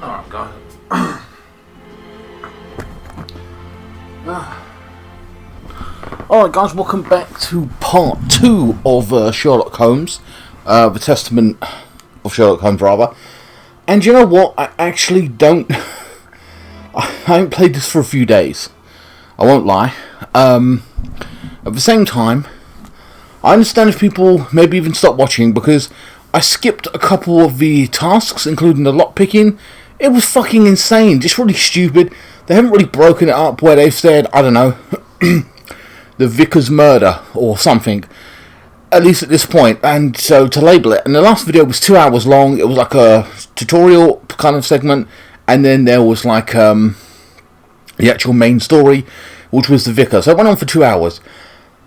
Alright, guys. Alright, guys, welcome back to part 2 of Sherlock Holmes. The Testament of Sherlock Holmes, rather. And you know what? I actually don't... I haven't played this for a few days. I won't lie. At the same time, I understand if people maybe even stop watching because I skipped a couple of the tasks, including the lockpicking. It was fucking insane, just really stupid. They haven't really broken it up where they've said, I don't know, the vicar's murder or something, at least at this point. And so to label it, and the last video was 2 hours long. It was like a tutorial kind of segment, and then there was like the actual main story, which was the vicar. So it went on for 2 hours.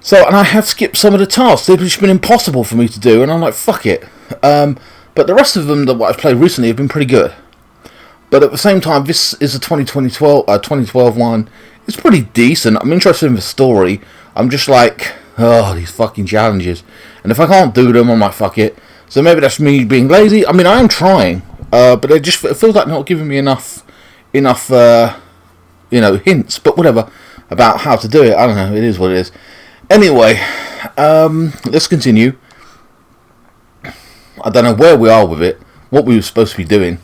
So, and I have skipped some of the tasks. They've just been impossible for me to do, and I'm like, fuck it. But the rest of them that I've played recently have been pretty good. But at the same time, this is a 2012 one. It's pretty decent. I'm interested in the story. I'm just like, oh, these fucking challenges. And if I can't do them, I'm like, fuck it. So maybe that's me being lazy. I mean, I am trying. But it feels like not giving me enough, hints. But whatever, about how to do it. I don't know. It is what it is. Anyway, let's continue. I don't know where we are with it. What we were supposed to be doing.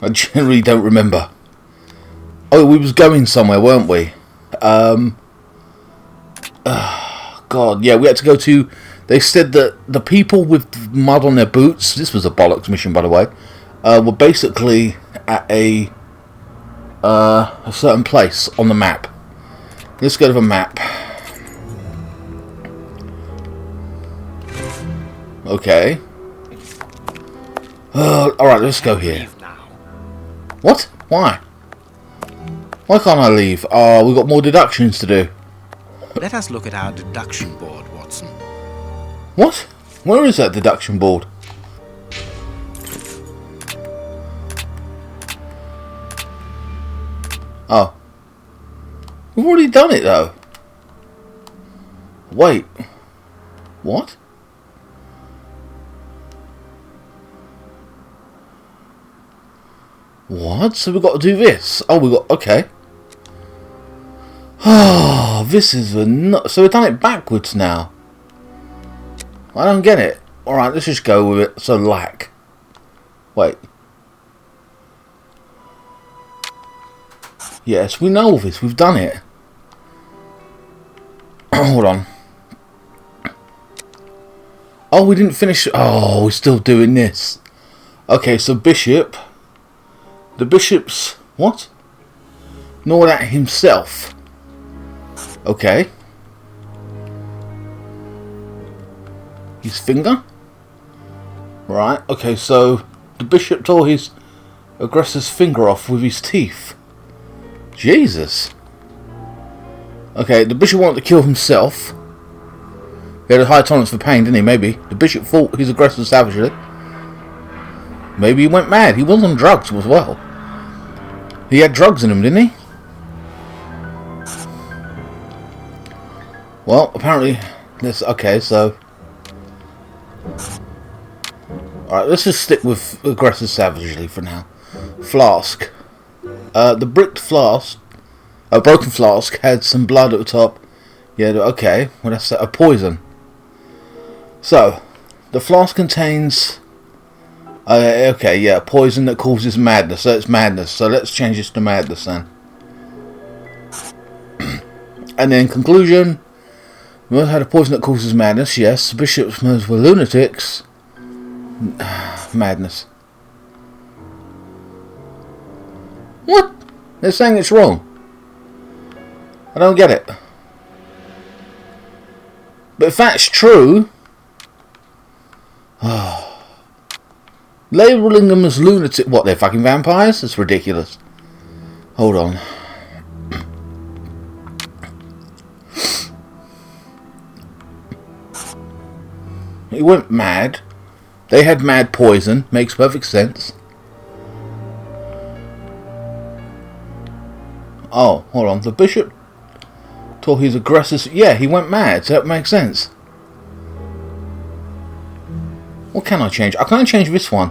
I generally don't remember. Oh, we was going somewhere, weren't we? God, yeah, we had to go to... They said that the people with mud on their boots, this was a bollocks mission, by the way, were basically at a certain place on the map. Let's go to the map. Okay. Alright, let's go here. What? Why? Why can't I leave? Oh, we've got more deductions to do. Let us look at our deduction board, Watson. What? Where is that deduction board? Oh. We've already done it, though. Wait. What? What? So we've got to do this? Oh, we got... Okay. Oh, this is a nut. So we've done it backwards now. I don't get it. Alright, let's just go with it. So, lack. Wait. Yes, we know this. We've done it. Hold on. Oh, we didn't finish... Oh, we're still doing this. Okay, so Bishop... The bishop's... What? Nor that himself. Okay. His finger? Right, okay, so... The bishop tore his aggressor's finger off with his teeth. Jesus. Okay, the bishop wanted to kill himself. He had a high tolerance for pain, didn't he? Maybe. The bishop fought his aggressor savagely. Maybe he went mad. He was on drugs as well. He had drugs in him, didn't he? Well, apparently... Okay, so... Alright, let's just stick with aggressive savagely for now. Flask. The bricked flask... A broken flask had some blood at the top. Yeah, okay. Well, that's a poison. So, the flask contains... okay, yeah, poison that causes madness. So it's madness. So let's change this to madness then. And then conclusion. We had a poison that causes madness. Yes, bishops were lunatics. Madness. What? They're saying it's wrong. I don't get it. But if that's true... Labelling them as lunatic... What, they're fucking vampires? That's ridiculous. Hold on. He went mad. They had mad poison. Makes perfect sense. Oh, hold on. The bishop tore his aggressors... Yeah, he went mad, so that makes sense. What can I change? I can't change this one.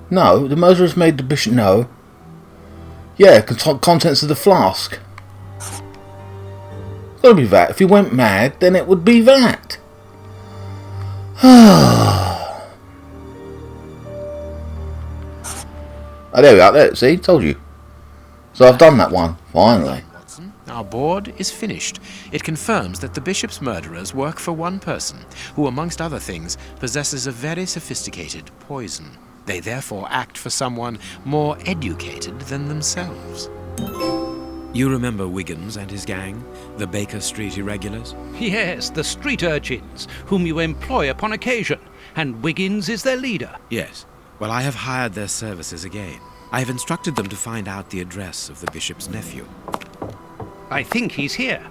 No, the murderers made the bishop... No. Yeah, contents of the flask. It's gotta be that. If he went mad, then it would be that. Oh, there we are. There, see? Told you. So I've done that one. Finally. Watson, our board is finished. It confirms that the bishop's murderers work for one person, who, amongst other things, possesses a very sophisticated poison. They therefore act for someone more educated than themselves. You remember Wiggins and his gang, the Baker Street Irregulars? Yes, the street urchins, whom you employ upon occasion, and Wiggins is their leader. Yes. Well, I have hired their services again. I have instructed them to find out the address of the bishop's nephew. I think he's here.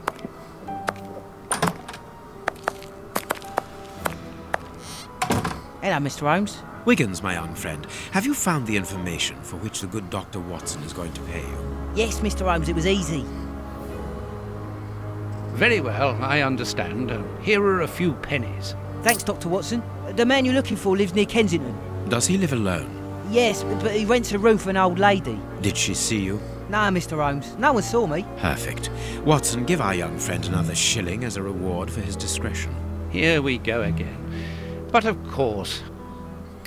Hello, Mr. Holmes. Wiggins, my young friend, have you found the information for which the good Dr. Watson is going to pay you? Yes, Mr. Holmes, it was easy. Very well, I understand. Here are a few pennies. Thanks, Dr. Watson. The man you're looking for lives near Kensington. Does he live alone? Yes, but he rents a room for an old lady. Did she see you? No, Mr. Holmes. No one saw me. Perfect. Watson, give our young friend another shilling as a reward for his discretion. Here we go again. But of course,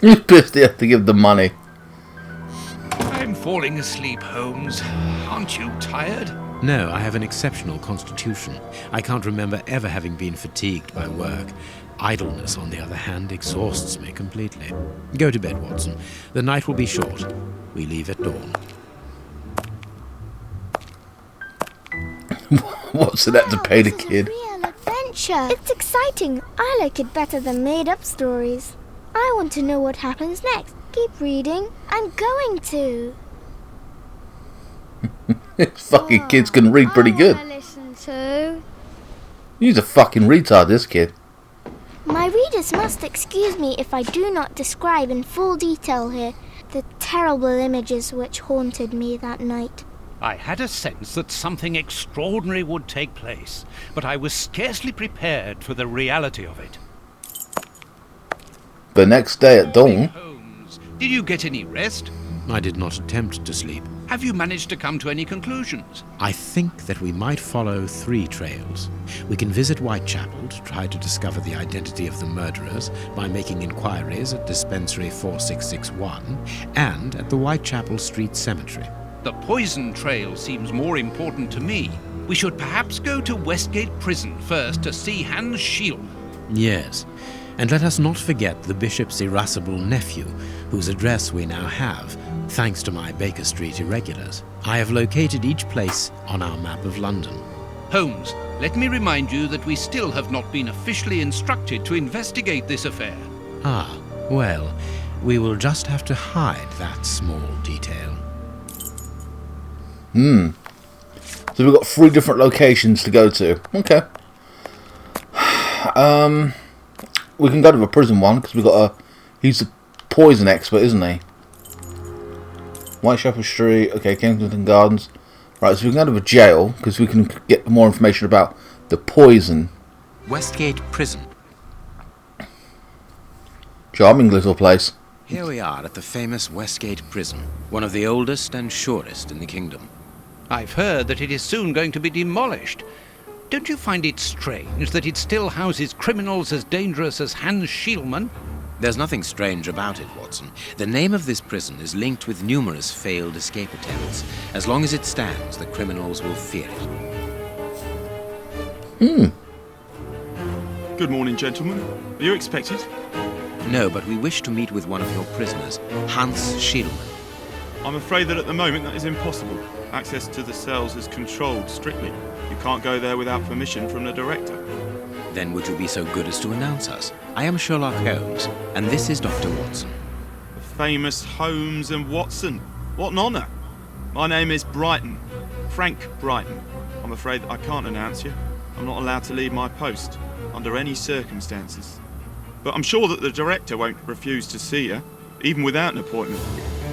You're pissed you have to give the money. I'm falling asleep, Holmes. Aren't you tired? No, I have an exceptional constitution. I can't remember ever having been fatigued by work. Idleness, on the other hand, exhausts me completely. Go to bed, Watson. The night will be short. We leave at dawn. What's it have to pay the kid? This is a real adventure. It's exciting. I like it better than made-up stories. I want to know what happens next. Keep reading. I'm going to. This fucking kid's can read pretty good. I wanna listen to. He's a fucking retard, this kid. My readers must excuse me if I do not describe in full detail here the terrible images which haunted me that night. I had a sense that something extraordinary would take place, but I was scarcely prepared for the reality of it. The next day at dawn, Holmes, did you get any rest? I did not attempt to sleep. Have you managed to come to any conclusions? I think that we might follow 3 trails. We can visit Whitechapel to try to discover the identity of the murderers by making inquiries at Dispensary 4661 and at the Whitechapel Street Cemetery. The poison trail seems more important to me. We should perhaps go to Westgate Prison first to see Hans Schielmann. Yes, and let us not forget the bishop's irascible nephew, whose address we now have, thanks to my Baker Street irregulars. I have located each place on our map of London. Holmes, let me remind you that we still have not been officially instructed to investigate this affair. Ah, well, we will just have to hide that small detail. so we've got 3 different locations to go to. Okay. We can go to the prison one because we've got he's a poison expert, isn't he? Whitechapel Street. Okay, Kensington Gardens. Right, so we can go to the jail because we can get more information about the poison. Westgate Prison. Charming little place. Here we are at the famous Westgate Prison, one of the oldest and surest in the kingdom. I've heard that it is soon going to be demolished. Don't you find it strange that it still houses criminals as dangerous as Hans Schielmann? There's nothing strange about it, Watson. The name of this prison is linked with numerous failed escape attempts. As long as it stands, the criminals will fear it. Good morning, gentlemen. Are you expected? No, but we wish to meet with one of your prisoners, Hans Schielmann. I'm afraid that at the moment that is impossible. Access to the cells is controlled strictly. You can't go there without permission from the director. Then would you be so good as to announce us? I am Sherlock Holmes, and this is Dr. Watson. The famous Holmes and Watson. What an honour. My name is Brighton. Frank Brighton. I'm afraid that I can't announce you. I'm not allowed to leave my post, under any circumstances. But I'm sure that the director won't refuse to see you, even without an appointment.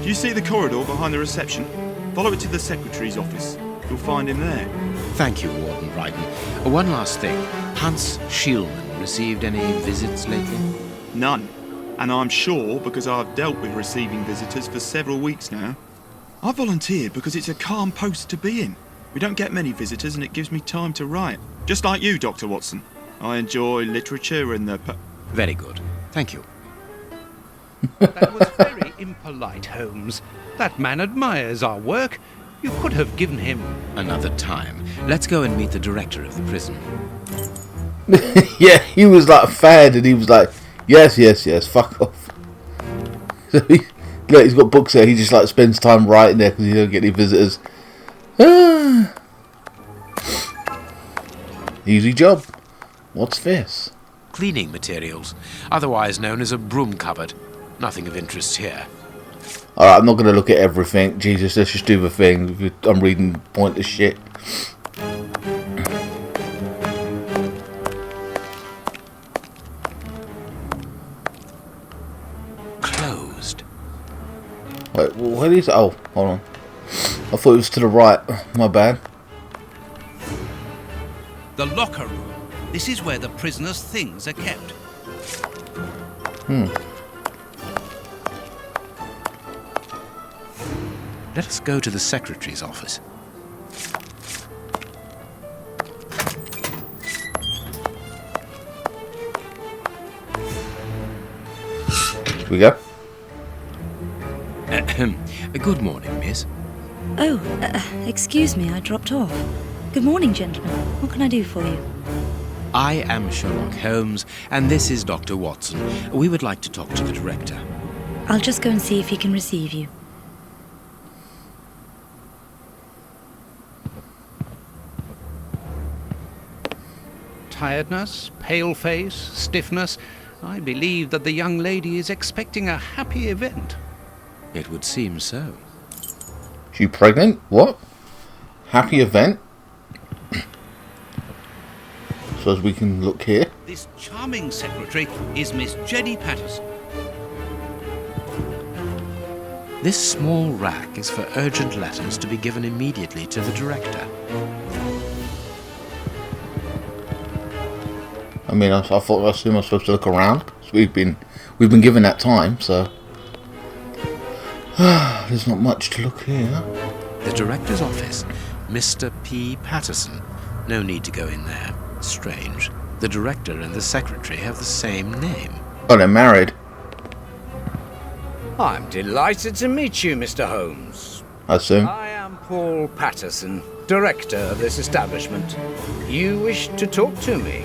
Do you see the corridor behind the reception? Follow it to the secretary's office. You'll find him there. Thank you, Warden Brighton. One last thing. Hans Schielmann received any visits lately? None. And I'm sure because I've dealt with receiving visitors for several weeks now. I volunteered because it's a calm post to be in. We don't get many visitors and it gives me time to write. Just like you, Dr. Watson. I enjoy literature and the... Very good. Thank you. That was very impolite, Holmes. That man admires our work. You could have given him... Another time. Let's go and meet the director of the prison. Yeah, he was like a fan, and he was like, yes, fuck off. So he's got books there. He just like spends time writing there because he don't get any visitors. Easy job. What's this? Cleaning materials, otherwise known as a broom cupboard. Nothing of interest here. Alright, I'm not going to look at everything. Jesus, let's just do the thing. I'm reading pointless shit. Closed. Wait, what is it? Oh, hold on. I thought it was to the right. My bad. The locker room. This is where the prisoners' things are kept. Let us go to the secretary's office. Here we go. Good morning, miss. Oh, excuse me, I dropped off. Good morning, gentlemen. What can I do for you? I am Sherlock Holmes, and this is Dr. Watson. We would like to talk to the director. I'll just go and see if he can receive you. Tiredness, pale face, stiffness. I believe that the young lady is expecting a happy event. It would seem so. She pregnant? What? Happy event? So as we can look here. This charming secretary is Miss Jenny Patterson. This small rack is for urgent letters to be given immediately to the director. I mean, I assume I'm supposed to look around. So we've been given that time, so there's not much to look here. The director's office, Mr. P. Patterson. No need to go in there. Strange. The director and the secretary have the same name. Oh, they're married. I'm delighted to meet you, Mr. Holmes. I assume. I am Paul Patterson, director of this establishment. You wish to talk to me?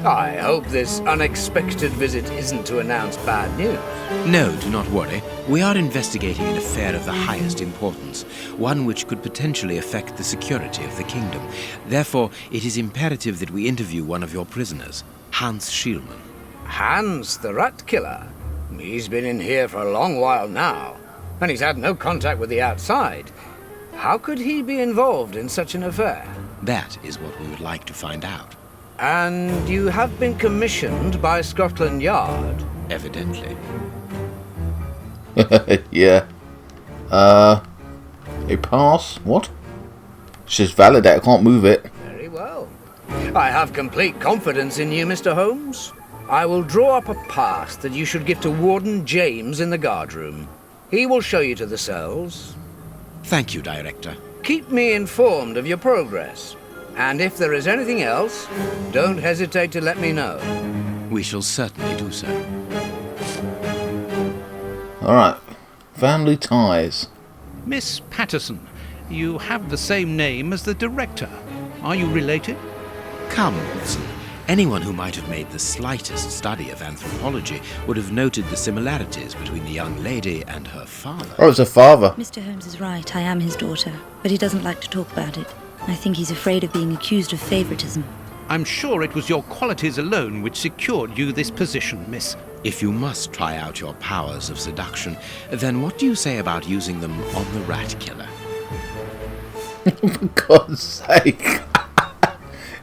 I hope this unexpected visit isn't to announce bad news. No, do not worry. We are investigating an affair of the highest importance, one which could potentially affect the security of the kingdom. Therefore, it is imperative that we interview one of your prisoners, Hans Schielmann. Hans, the rat killer. He's been in here for a long while now, and he's had no contact with the outside. How could he be involved in such an affair? That is what we would like to find out. And you have been commissioned by Scotland Yard? Evidently. Yeah. A pass? What? It says validate. I can't move it. Very well. I have complete confidence in you, Mr. Holmes. I will draw up a pass that you should give to Warden James in the guardroom. He will show you to the cells. Thank you, Director. Keep me informed of your progress. And if there is anything else, don't hesitate to let me know. We shall certainly do so. Alright. Family ties. Miss Patterson, you have the same name as the director. Are you related? Come, Watson. Anyone who might have made the slightest study of anthropology would have noted the similarities between the young lady and her father. Oh, it's her father. Mr. Holmes is right, I am his daughter, but he doesn't like to talk about it. I think he's afraid of being accused of favoritism. I'm sure it was your qualities alone which secured you this position, miss. If you must try out your powers of seduction, then what do you say about using them on the rat killer? For God's sake.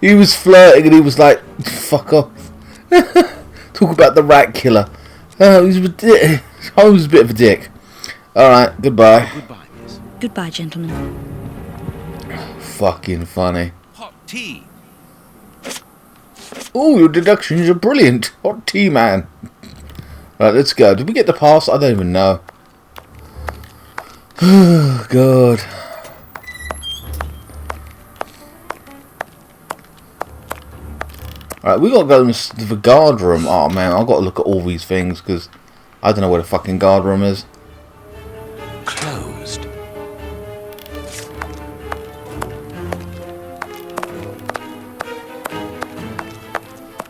He was flirting and he was like, fuck off. Talk about the rat killer. Oh, he's a bit of a dick. Alright, goodbye. Goodbye, miss. Goodbye, gentlemen. Fucking funny. Hot tea. Oh, your deductions are brilliant. Hot tea, man. Right, let's go. Did we get the pass? I don't even know. Oh, God. Right, we got to go to the guard room. Oh, man, I've got to look at all these things because I don't know where the fucking guard room is. Closed.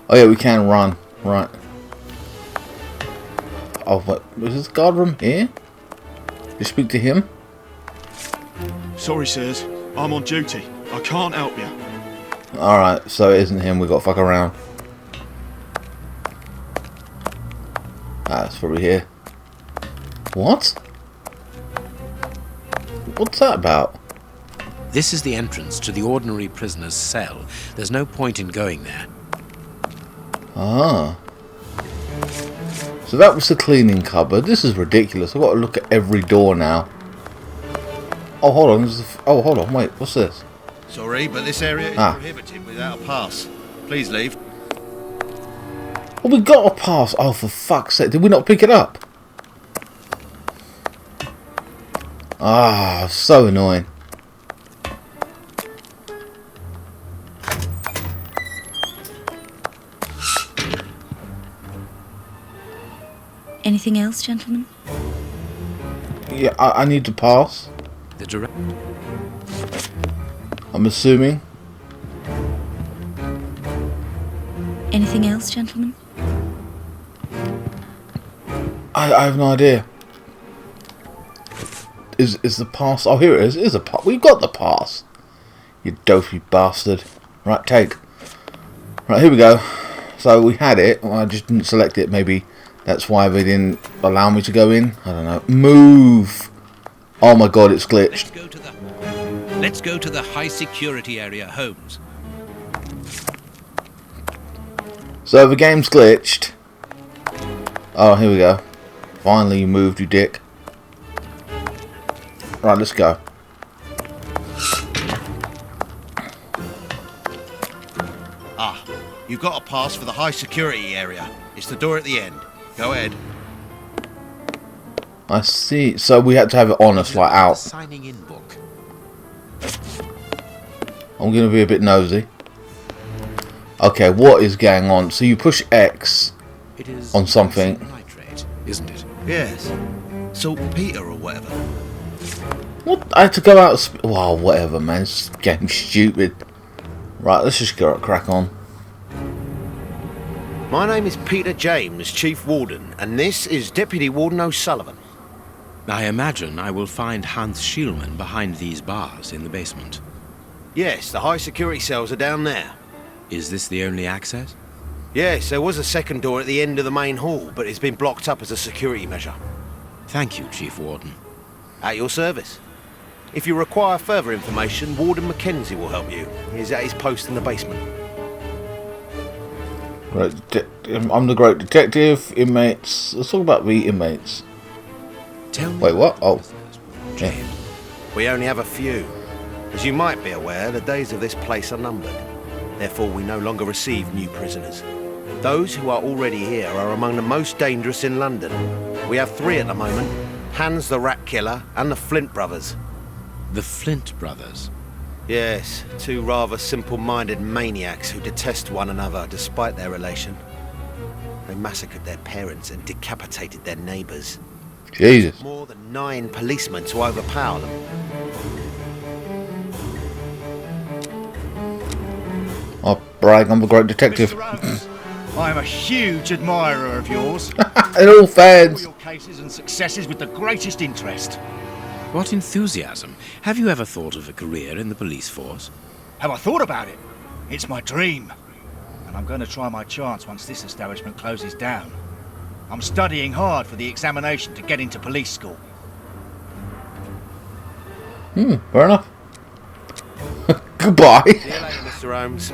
Oh, yeah, we can run. Right. Oh, what? Is this guard room here? You speak to him? Sorry, sirs. I'm on duty. I can't help you. Alright, so it isn't him. We got to fuck around. Ah, it's probably here. What? What's that about? This is the entrance to the ordinary prisoner's cell. There's no point in going there. Ah. So that was the cleaning cupboard. This is ridiculous. I've got to look at every door now. Oh, hold on. Oh, hold on. Wait, what's this? Sorry, but this area is prohibited without a pass. Please leave. Well, we got a pass. Oh, for fuck's sake. Did we not pick it up? Ah, so annoying. Anything else, gentlemen? Yeah, I need to pass. The direct... I'm assuming. Anything else, gentlemen? I have no idea. Is the pass? Oh, here it is. It is a pass. We've got the pass. You dopey bastard. Right, take. Right, here we go. So we had it. Well, I just didn't select it. Maybe that's why they didn't allow me to go in. I don't know. Move. Oh my god, it's glitched. Let's go to the high security area, Holmes. So the game's glitched. Oh, here we go. Finally you moved, you dick. Right, let's go. Ah, you've got a pass for the high security area. It's the door at the end. Go ahead. I see. So we had to have it on us, like out. Signing in book. I'm going to be a bit nosy. Okay, what is going on? So you push X on something. Nitrate, isn't it? Yes. Saltpeter or whatever. What? I had to go out. Wow, whatever, man. This game's stupid. Right, let's just go crack on. My name is Peter James, Chief Warden, and this is Deputy Warden O'Sullivan. I imagine I will find Hans Schielmann behind these bars in the basement. Yes, the high security cells are down there. Is this the only access? Yes, there was a second door at the end of the main hall, but it's been blocked up as a security measure. Thank you, Chief Warden. At your service. If you require further information, Warden Mackenzie will help you. He's at his post in the basement. Right, I'm the great detective. Inmates. Let's talk about the inmates. Tell me. Wait, what? Oh. Yeah. We only have a few. As you might be aware, the days of this place are numbered. Therefore, we no longer receive new prisoners. Those who are already here are among the most dangerous in London. We have 3 at the moment. Hans the Rat Killer and the Flint Brothers. The Flint Brothers? Yes, 2 rather simple-minded maniacs who detest one another despite their relation. They massacred their parents and decapitated their neighbours. Jesus. More than 9 policemen to overpower them. I'll brag, I'm the great detective. Mr. Rhodes, I am a huge admirer of yours. And all fans. All your cases and successes with the greatest interest. What enthusiasm. Have you ever thought of a career in the police force? Have I thought about it? It's my dream. And I'm going to try my chance once this establishment closes down. I'm studying hard for the examination to get into police school. Fair enough. Goodbye. See you later, Mr. Holmes.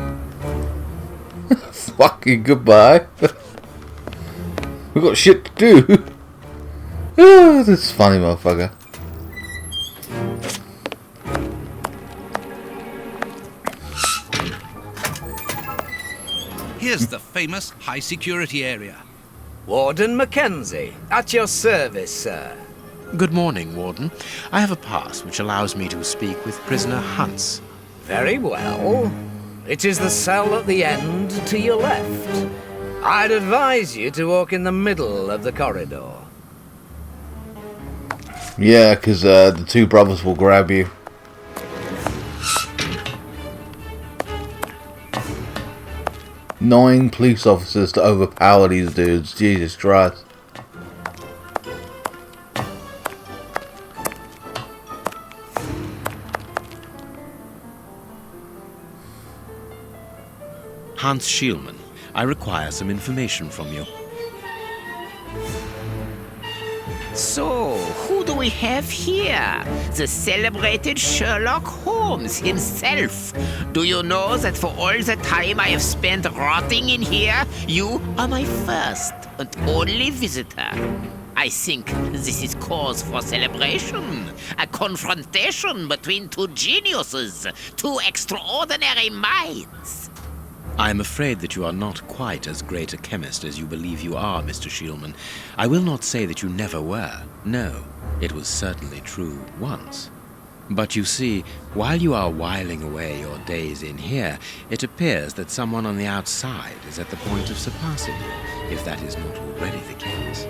Fucking goodbye. We've got shit to do. Oh, this is funny, motherfucker. Here's the famous high security area. Warden Mackenzie, at your service, sir. Good morning, Warden. I have a pass which allows me to speak with prisoner Hans. Very well. It is the cell at the end to your left. I'd advise you to walk in the middle of the corridor. Yeah, because the two brothers will grab you. Nine police officers to overpower these dudes. Jesus Christ. Hans Schielman, I require some information from you. So, who do we have here? The celebrated Sherlock Holmes himself. Do you know that for all the time I have spent rotting in here, you are my first and only visitor? I think this is cause for celebration. A confrontation between two geniuses, two extraordinary minds. I am afraid that you are not quite as great a chemist as you believe you are, Mr. Schielman. I will not say that you never were. No, it was certainly true once. But you see, while you are whiling away your days in here, it appears that someone on the outside is at the point of surpassing you, if that is not already the case.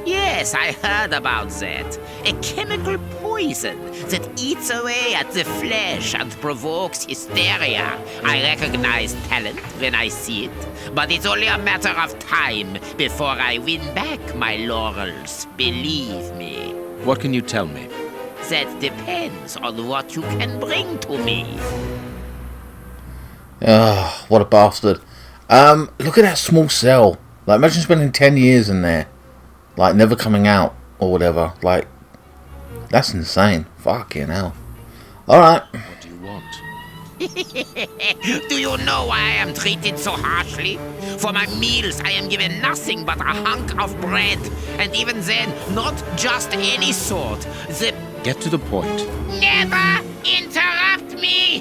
Yes, I heard about that. A chemical poison that eats away at the flesh and provokes hysteria. I recognize talent when I see it, but it's only a matter of time before I win back my laurels, believe me. What can you tell me? That depends on what you can bring to me. Ah, what a bastard. Look at that small cell. Like, imagine spending 10 years in there. Like, never coming out, or whatever. Like, that's insane. Fucking hell. Alright. What do you want? Do you know why I am treated so harshly? For my meals, I am given nothing but a hunk of bread. And even then, not just any sort. Get to the point. Never interrupt me!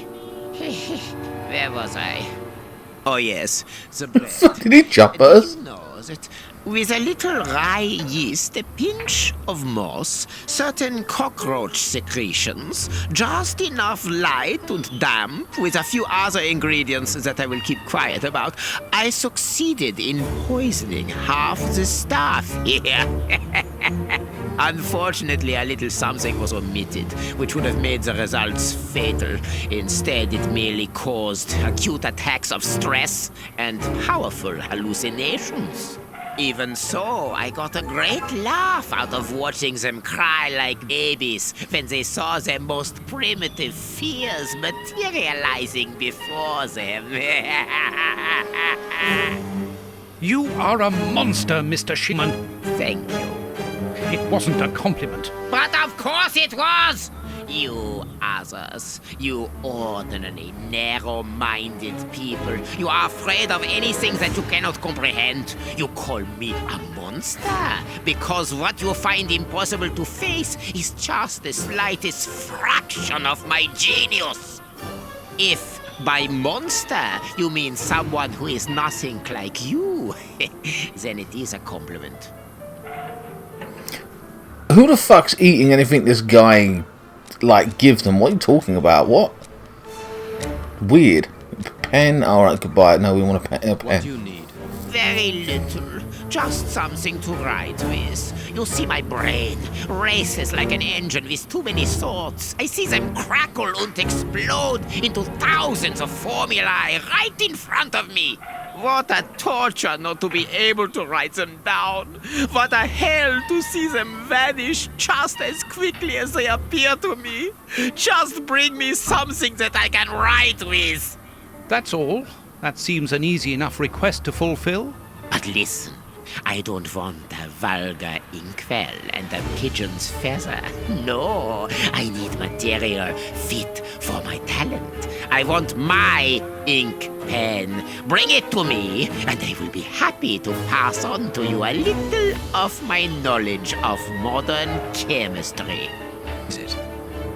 Where was I? Oh yes, the bread. Did he jump us? You know that with a little rye yeast, a pinch of moss, certain cockroach secretions, just enough light and damp, with a few other ingredients that I will keep quiet about, I succeeded in poisoning half the staff here. Unfortunately, a little something was omitted, which would have made the results fatal. Instead, it merely caused acute attacks of stress and powerful hallucinations. Even so, I got a great laugh out of watching them cry like babies when they saw their most primitive fears materializing before them. You are a monster, Mr. Schielman. Thank you. It wasn't a compliment. But of course it was! You others, you ordinary, narrow-minded people, you are afraid of anything that you cannot comprehend. You call me a monster because what you find impossible to face is just the slightest fraction of my genius. If by monster you mean someone who is nothing like you, then it is a compliment. Who the fuck's eating anything this guy, like, gives them? What are you talking about? What? Weird. Pen? Alright, goodbye. No, we want a pen. What do you need? Very little. Just something to write with. You see, my brain races like an engine with too many thoughts. I see them crackle and explode into thousands of formulae right in front of me. What a torture not to be able to write them down. What a hell to see them vanish just as quickly as they appear to me. Just bring me something that I can write with. That's all. That seems an easy enough request to fulfill. But listen, I don't want a vulgar inkwell and a pigeon's feather. No, I need material fit for my talent. I want my ink pen. Bring it to me, and I will be happy to pass on to you a little of my knowledge of modern chemistry. Is it?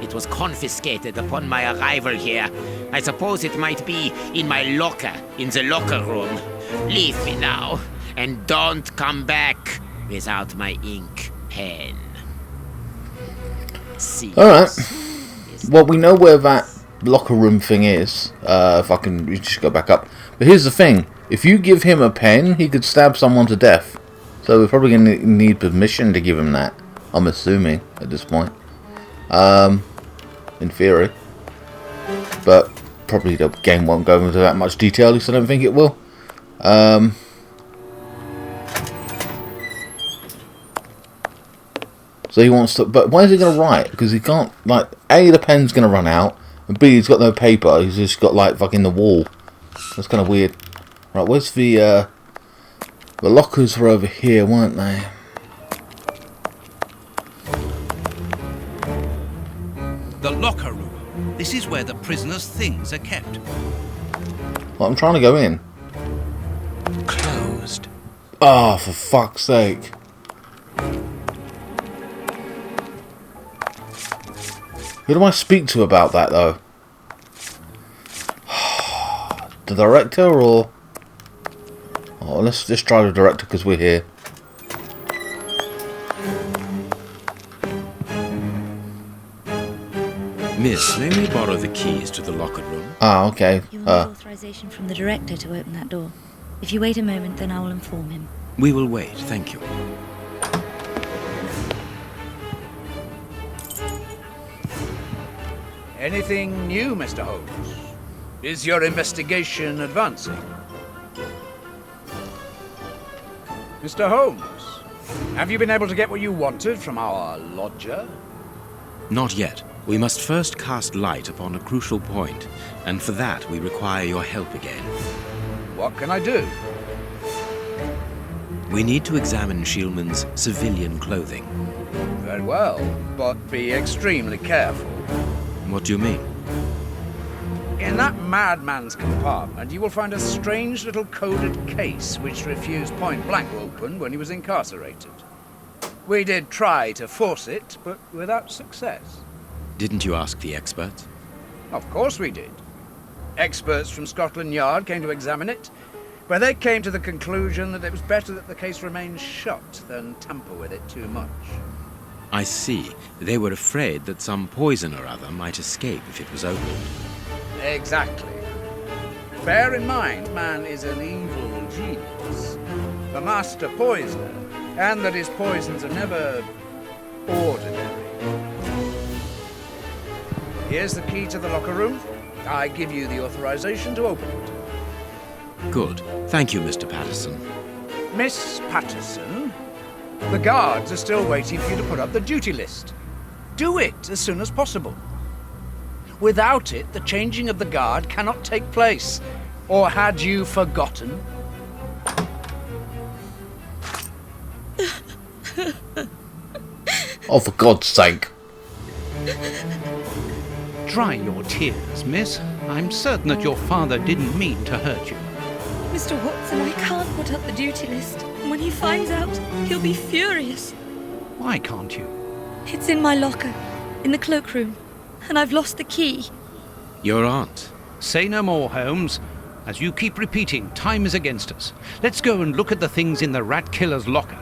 It was confiscated upon my arrival here. I suppose it might be in my locker, in the locker room. Leave me now. And don't come back without my ink pen. See. Alright. Well, we know where that locker room thing is. If I can just go back up. But here's the thing. If you give him a pen, he could stab someone to death. So we're probably going to need permission to give him that. I'm assuming at this point. In theory. But probably the game won't go into that much detail. At least I don't think it will. So he wants to... But why is he going to write? Because he can't... Like, A, the pen's going to run out. And B, he's got no paper. He's just got, like, fucking the wall. That's kind of weird. Right, where's the... The lockers were over here, weren't they? The locker room. This is where the prisoners' things are kept. Well, I'm trying to go in. Closed. Oh, for fuck's sake. Who do I speak to about that, though? The director, or... Oh, let's just try the director, because we're here. Miss, may we borrow the keys to the locker room? Ah, okay. You'll need authorization from the director to open that door. If you wait a moment, then I will inform him. We will wait, thank you. Anything new, Mr. Holmes? Is your investigation advancing? Mr. Holmes, have you been able to get what you wanted from our lodger? Not yet. We must first cast light upon a crucial point, and for that we require your help again. What can I do? We need to examine Shieldman's civilian clothing. Very well, but be extremely careful. What do you mean? In that madman's compartment, you will find a strange little coded case which refused point blank open when he was incarcerated. We did try to force it, but without success. Didn't you ask the experts? Of course we did. Experts from Scotland Yard came to examine it, but they came to the conclusion that it was better that the case remained shut than tamper with it too much. I see. They were afraid that some poison or other might escape if it was opened. Exactly. Bear in mind, man is an evil genius, a master poisoner, and that his poisons are never ordinary. Here's the key to the locker room. I give you the authorization to open it. Good. Thank you, Mr. Patterson. Miss Patterson, the guards are still waiting for you to put up the duty list. Do it as soon as possible. Without it, the changing of the guard cannot take place. Or had you forgotten? Oh, for God's sake. Dry your tears, miss. I'm certain that your father didn't mean to hurt you. Mr. Watson, I can't put up the duty list. And when he finds out, he'll be furious. Why can't you? It's in my locker, in the cloakroom, and I've lost the key. Your aunt. Say no more, Holmes. As you keep repeating, time is against us. Let's go and look at the things in the rat killer's locker.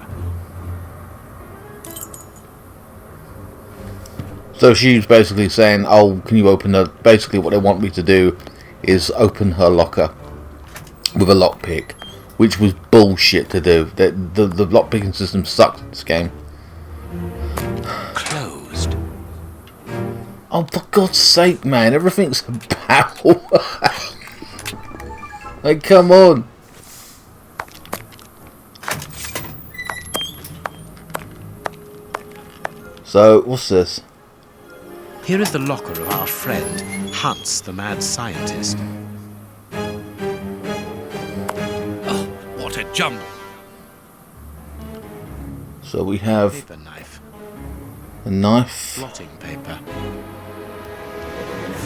So she's basically saying, oh, can you open her... Basically what they want me to do is open her locker with a lockpick, which was bullshit to do. The lockpicking system sucked in this game. Closed. Oh, for God's sake, man. Everything's about... Like, come on. So, what's this? Here is the locker of our friend, Hans, the mad scientist. Oh, what a jumble. So we have Paper knife. a knife. Blotting paper.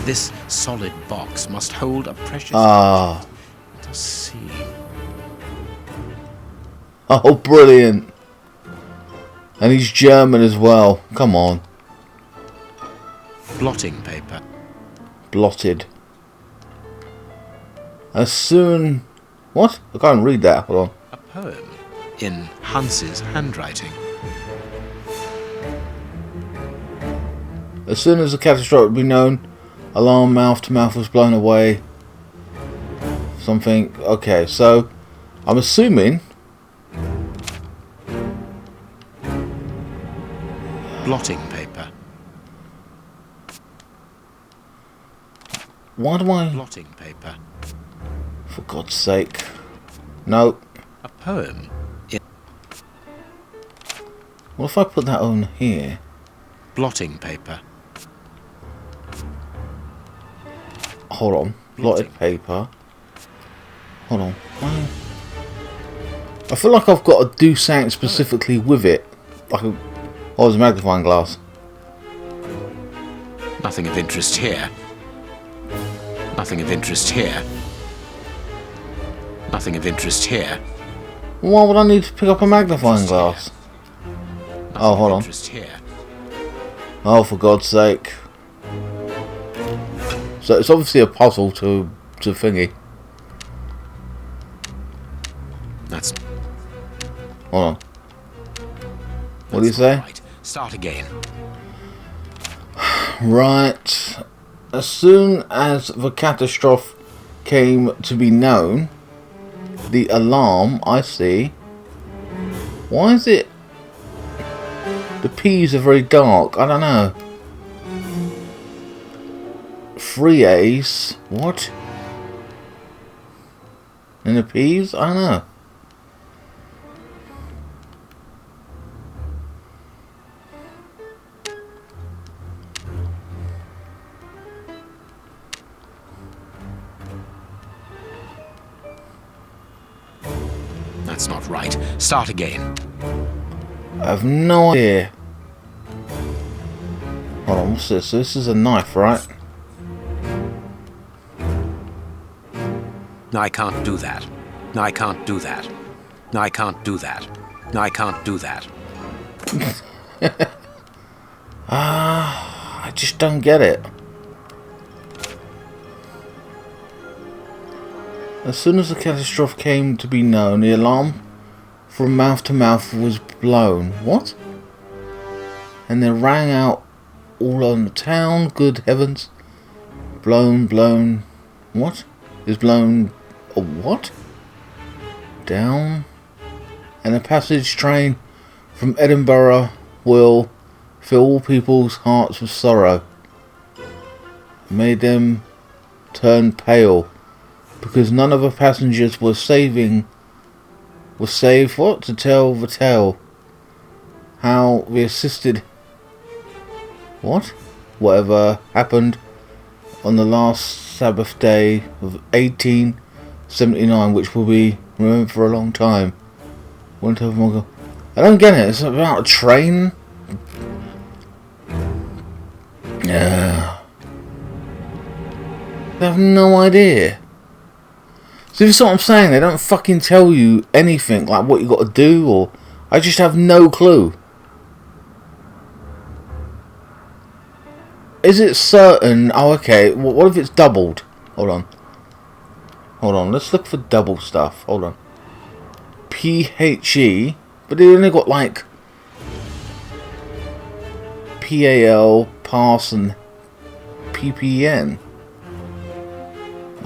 This solid box must hold a precious... Ah. Let us see. Oh, brilliant. And he's German as well. Come on. Blotting paper. Blotted. As soon... What? I can't read that. Hold on. A poem. in Hans's handwriting. As soon as the catastrophe be known, alarm mouth to mouth was blown away. Something. Okay, so I'm assuming. Blotting paper. Why do I? Blotting paper. For God's sake. No. A poem. What if I put that on here? Blotting paper. Hold on. Blotted paper. Hold on. Why? I feel like I've got to do something specifically with it. Like a... Oh, it's a magnifying glass. Nothing of interest here. Nothing of interest here. Nothing of interest here. Why would I need to pick up a magnifying glass? Oh, hold on. Oh, for God's sake. So it's obviously a puzzle to thingy. That's... Hold on. What do you say? Right. Start again. Right. As soon as the catastrophe came to be known, the alarm, I see. Why is it... The P's are very dark. I don't know. 3 A's. What? And the P's? I don't know. That's not right. Start again. I have no idea. Hold on, what's this? This is a knife, right? I can't do that. I can't do that. I can't do that. I can't do that. I just don't get it. As soon as the catastrophe came to be known, the alarm from mouth to mouth was blown. What? And they rang out all on the town. Good heavens. Blown. What? Is blown... A what? Down. And a passage train from Edinburgh will fill all people's hearts with sorrow. Made them turn pale. Because none of the passengers were saved what? To tell the tale. How we assisted... What? Whatever happened on the last Sabbath day of 1879, which will be remembered for a long time. I don't get it. It's about a train. Yeah. I have no idea. So this is what I'm saying. They don't fucking tell you anything, like what you got to do, or I just have no clue. Is it certain? Oh, okay. What if it's doubled? Hold on. Let's look for double stuff. Hold on. PHE, but they only got like PAL, pass, and PPN.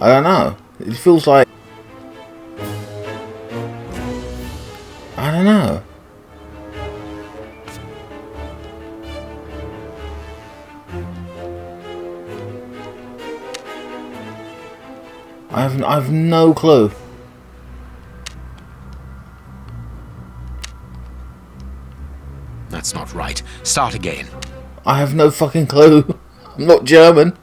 I don't know. It feels like... I don't know. I have no clue. That's not right. Start again. I have no fucking clue. I'm not German.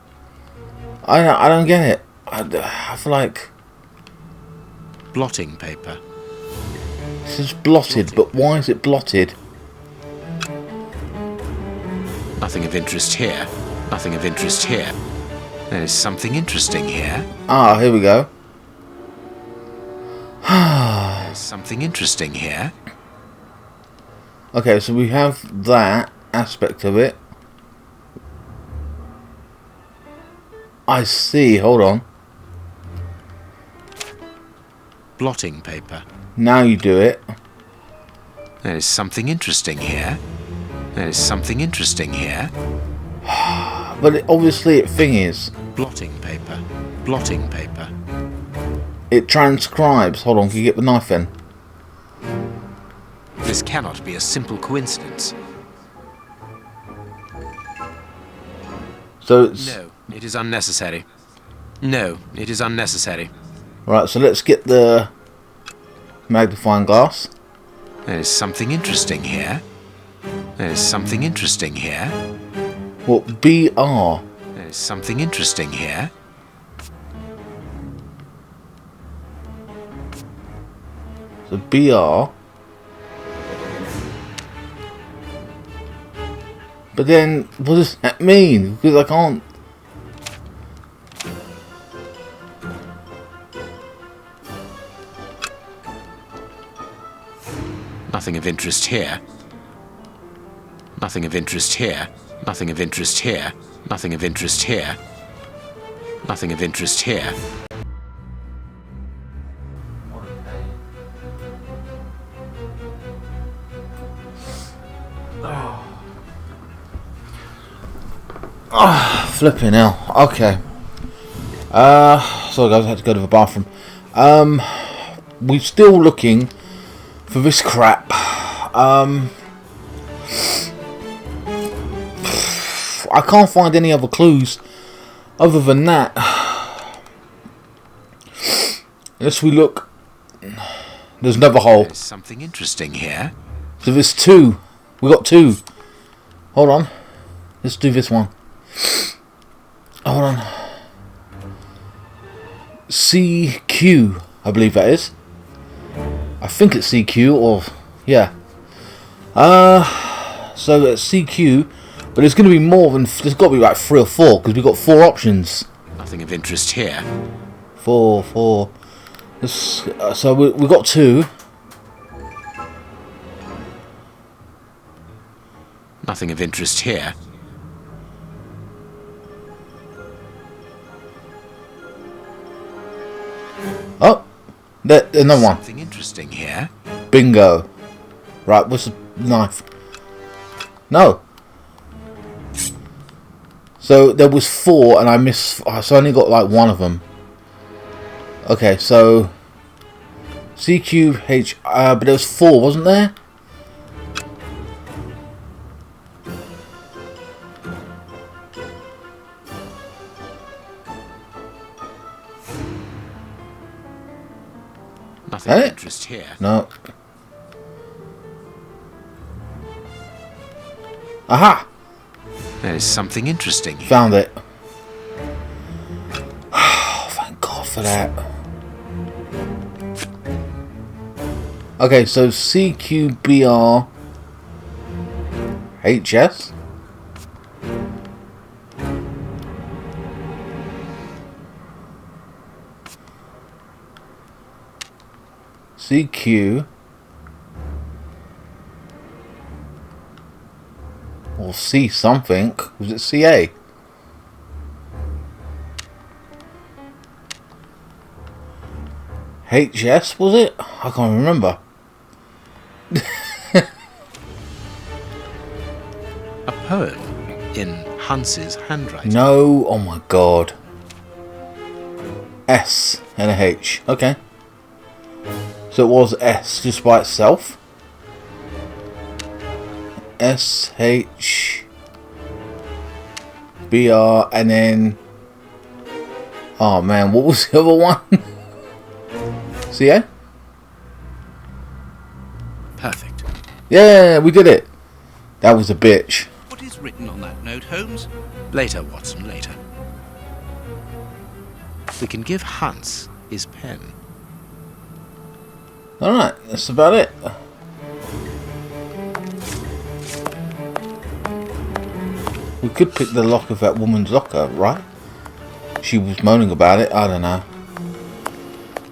I don't get it. I feel like... Blotting paper. This is blotted, but why is it blotted? Nothing of interest here. Nothing of interest here. There is something interesting here. Ah, here we go. There's something interesting here. Okay, so we have that aspect of it. I see, hold on. Blotting paper. Now you do it. There is something interesting here. There is something interesting here. But obviously, the thing is, Blotting paper. Blotting paper. it transcribes. Hold on, can you get the knife in? This cannot be a simple coincidence. So it's... No, it is unnecessary. No, it is unnecessary. Right, so let's get the magnifying glass. There is something interesting here. There is something interesting here. What, BR? There is something interesting here. So BR. But then, what does that mean? Because I can't... Nothing of interest here. Nothing of interest here. Nothing of interest here. Nothing of interest here. Nothing of interest here. Oh, flipping hell. Okay. Sorry guys, I had to go to the bathroom. We're still looking for this crap. I can't find any other clues other than that. Unless we look. There's another hole. There's something interesting here. So there's two. We got two. Hold on. Let's do this one. Hold on. CQ, I believe that is. I think it's CQ or yeah. So it's CQ, but there's going to be more than. There's got to be like 3 or 4 because we've got 4 options. Nothing of interest here. 4. So we got 2. Nothing of interest here. Oh, there, another one. Something interesting here. Bingo. Right, what's the knife? No. So there was 4 and I missed. So I only got like 1 of them. Okay, so CQH. But there was 4, wasn't there? Nothing of interest here. No. Aha! There is something interesting here. Found it. Oh, thank God for that. Okay, so CQBR HS. CQ or C something. Was it CA? HS was it? I can't remember. A poem in Hans's handwriting. No, oh my God. S and a H. Okay. So it was S just by itself. SH BR and then. Oh man, what was the other one? CA? Perfect. Yeah, we did it. That was a bitch. What is written on that note, Holmes? Later, Watson, later. We can give Hans his pen. Alright, that's about it. We could pick the lock of that woman's locker, right? She was moaning about it, I don't know.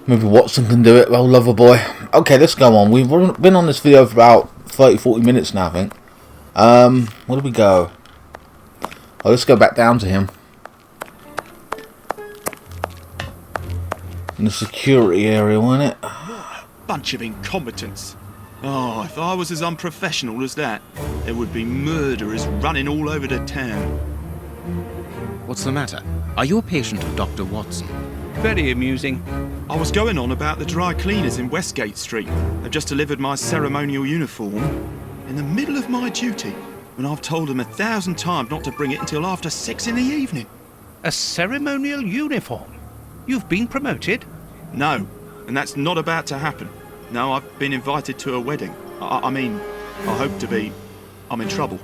Maybe Watson can do it, well, lover boy. Okay, let's go on. We've been on this video for about 30-40 minutes now, I think. Where do we go? Oh, let's go back down to him. In the security area, wasn't it? Bunch of incompetents. Oh, if I was as unprofessional as that, there would be murderers running all over the town. What's the matter? Are you a patient of Dr. Watson? Very amusing. I was going on about the dry cleaners in Westgate Street. They've just delivered my ceremonial uniform in the middle of my duty, when I've told them 1,000 times not to bring it until after 6 in the evening. A ceremonial uniform? You've been promoted? No, and that's not about to happen. No, I've been invited to a wedding. I mean, I hope to be. I'm in trouble.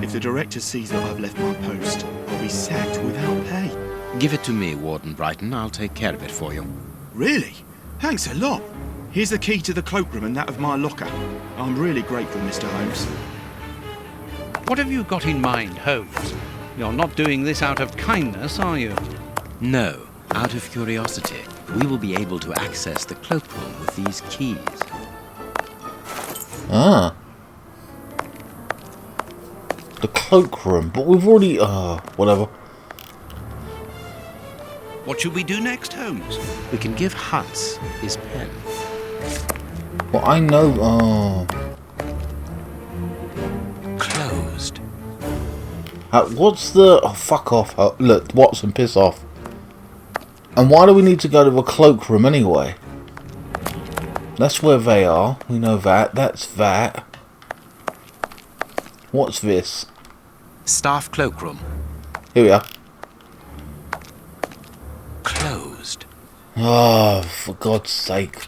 If the director sees that I've left my post, I'll be sacked without pay. Give it to me, Warden Brighton. I'll take care of it for you. Really? Thanks a lot. Here's the key to the cloakroom and that of my locker. I'm really grateful, Mr. Holmes. What have you got in mind, Holmes? You're not doing this out of kindness, are you? No, out of curiosity. We will be able to access the cloakroom with these keys. Ah. The cloakroom, but we've already... whatever. What should we do next, Holmes? We can give Hans his pen. Well, I know... Closed. What's the... Oh, fuck off. Look, Watson, piss off. And why do we need to go to the cloakroom anyway? That's where they are. We know that. That's that. What's this? Staff cloakroom. Here we are. Closed. Oh, for God's sake.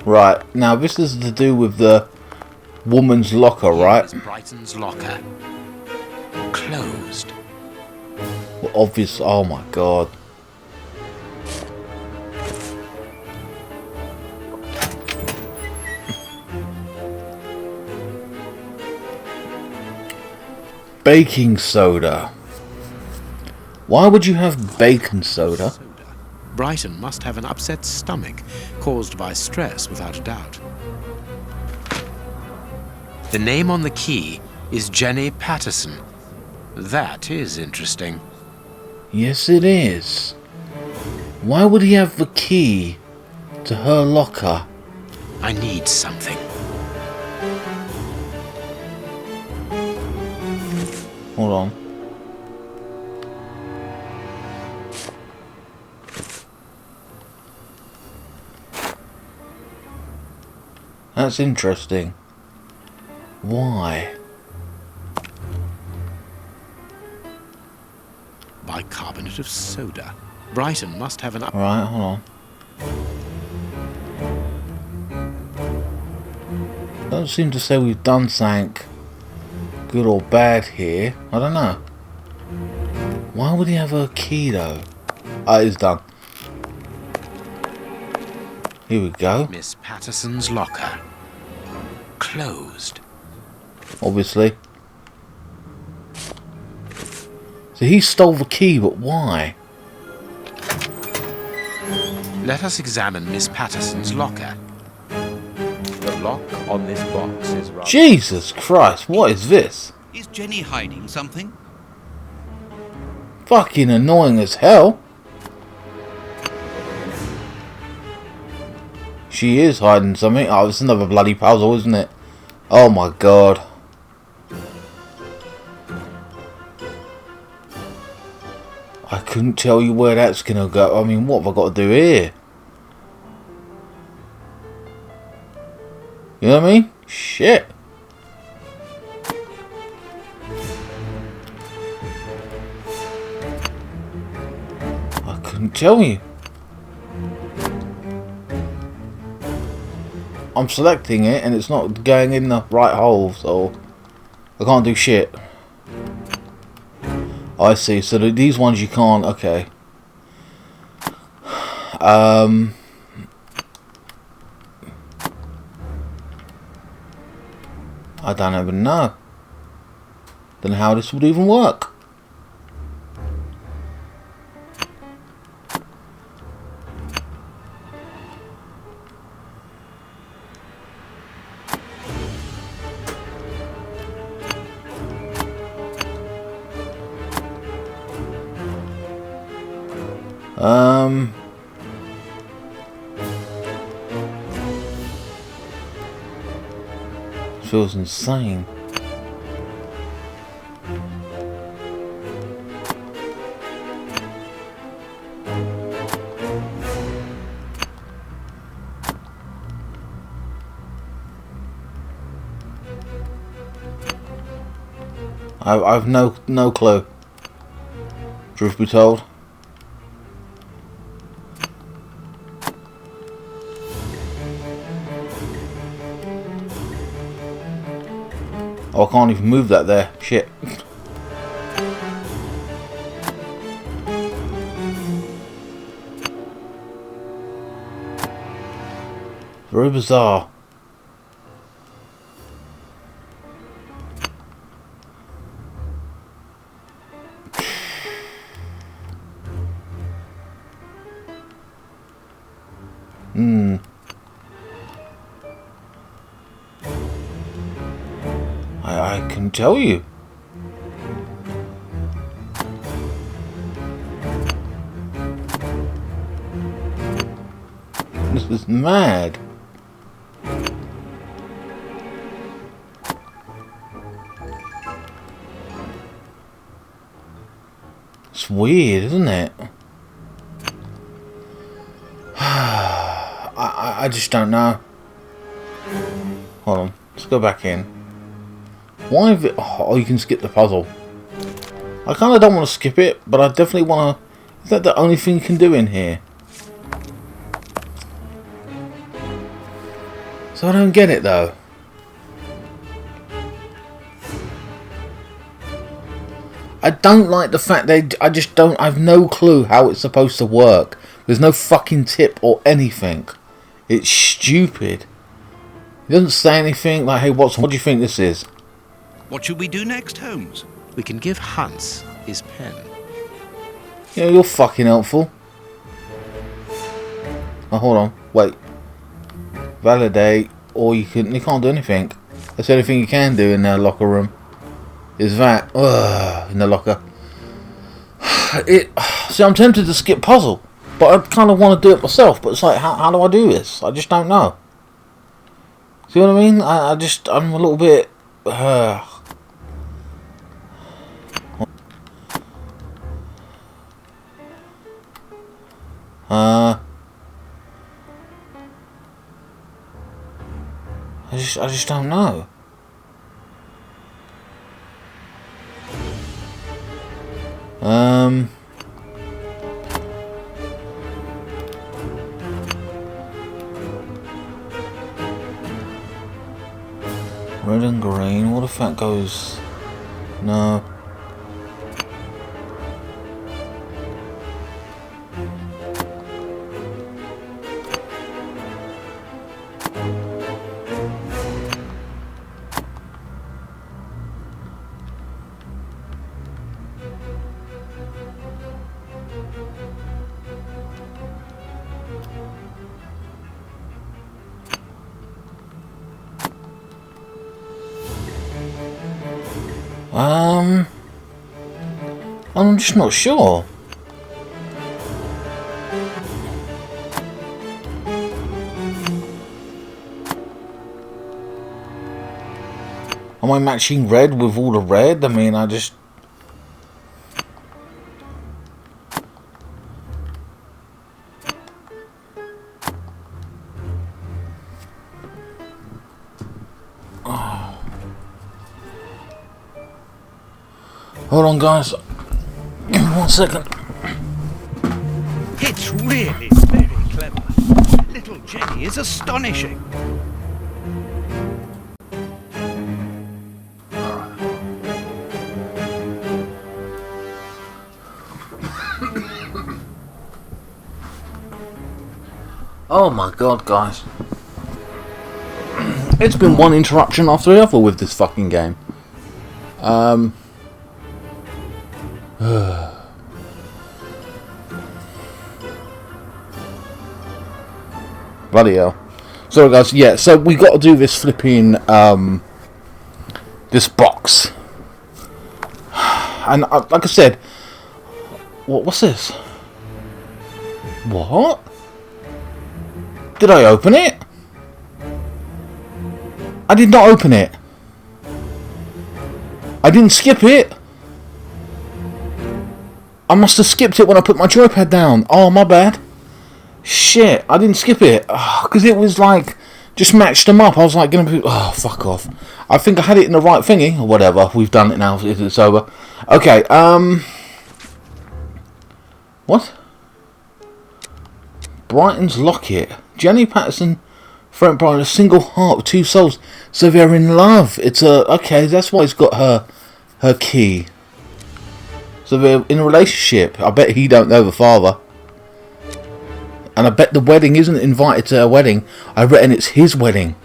Right, now this is to do with the woman's locker, right? Here's Brighton's locker. Closed. Well, obvious. Oh my God. Baking soda. Why would you have baking soda? Brighton must have an upset stomach caused by stress, without a doubt. The name on the key is Jenny Patterson. That is interesting. Yes, it is. Why would he have the key to her locker? I need something. Hold on. That's interesting. Why? Bicarbonate of soda. Brighton must have an up. Right, hold on. Don't seem to say we've done something good or bad here. I don't know. Why would he have a key though? Ah, it's done. Here we go. Miss Patterson's locker. Closed. Obviously. So he stole the key, but why? Let us examine Miss Patterson's locker. The lock on this box is rather... Jesus Christ, what is this? Is Jenny hiding something? Fucking annoying as hell. She is hiding something. Oh, it's another bloody puzzle, isn't it? Oh my God. I couldn't tell you where that's gonna go. I mean, what have I got to do here? You know what I mean? Shit. I couldn't tell you. I'm selecting it and it's not going in the right hole, so I can't do shit. I see, so these ones you can't, okay. I don't even know. Don't know how this would even work. Feels insane. I've no clue. Truth be told. Oh, I can't even move that there. Shit. Very bizarre. I can tell you. This is mad. It's weird, isn't it? I just don't know. Hold on, let's go back in. Why have it... Oh, you can skip the puzzle. I kind of don't want to skip it, but I definitely want to... Is that the only thing you can do in here? So I don't get it, though. I don't like the fact I just don't... I have no clue how it's supposed to work. There's no fucking tip or anything. It's stupid. He doesn't say anything like, hey, Watson, what do you think this is? What should we do next, Holmes? We can give Hans his pen. Yeah, you're fucking helpful. Oh, hold on. Wait. Validate. Or you can't do anything. That's the only thing you can do in the locker room. Is that. In the locker. See, I'm tempted to skip puzzle. But I kind of want to do it myself. But it's like, how do I do this? I just don't know. See what I mean? I'm a little bit... I just don't know. Red and green. What if that goes? No. I'm just not sure. Am I matching red with all the red? I mean, I just... Oh. Hold on, guys. Give me 1 second. It's really very clever. Little Jenny is astonishing. Oh my god, guys. It's been one interruption after the other with this fucking game. Bloody hell. Sorry guys, yeah, so we got to do this flipping, this box. And like I said, what's this? What? Did I open it? I did not open it. I didn't skip it. I must have skipped it when I put my joypad down. Oh, my bad. Shit, I didn't skip it. Because it was like, just matched them up. I was like, gonna be, oh, fuck off. I think I had it in the right thingy, or whatever. We've done it now, it's over. Okay, what? Brighton's locket. Jenny Patterson, Frank Brighton, a single heart with two souls. So they're in love. It's a, okay, that's why he's got her key. So they're in a relationship. I bet he don't know the father. And I bet the wedding isn't invited to her wedding. I reckon it's his wedding.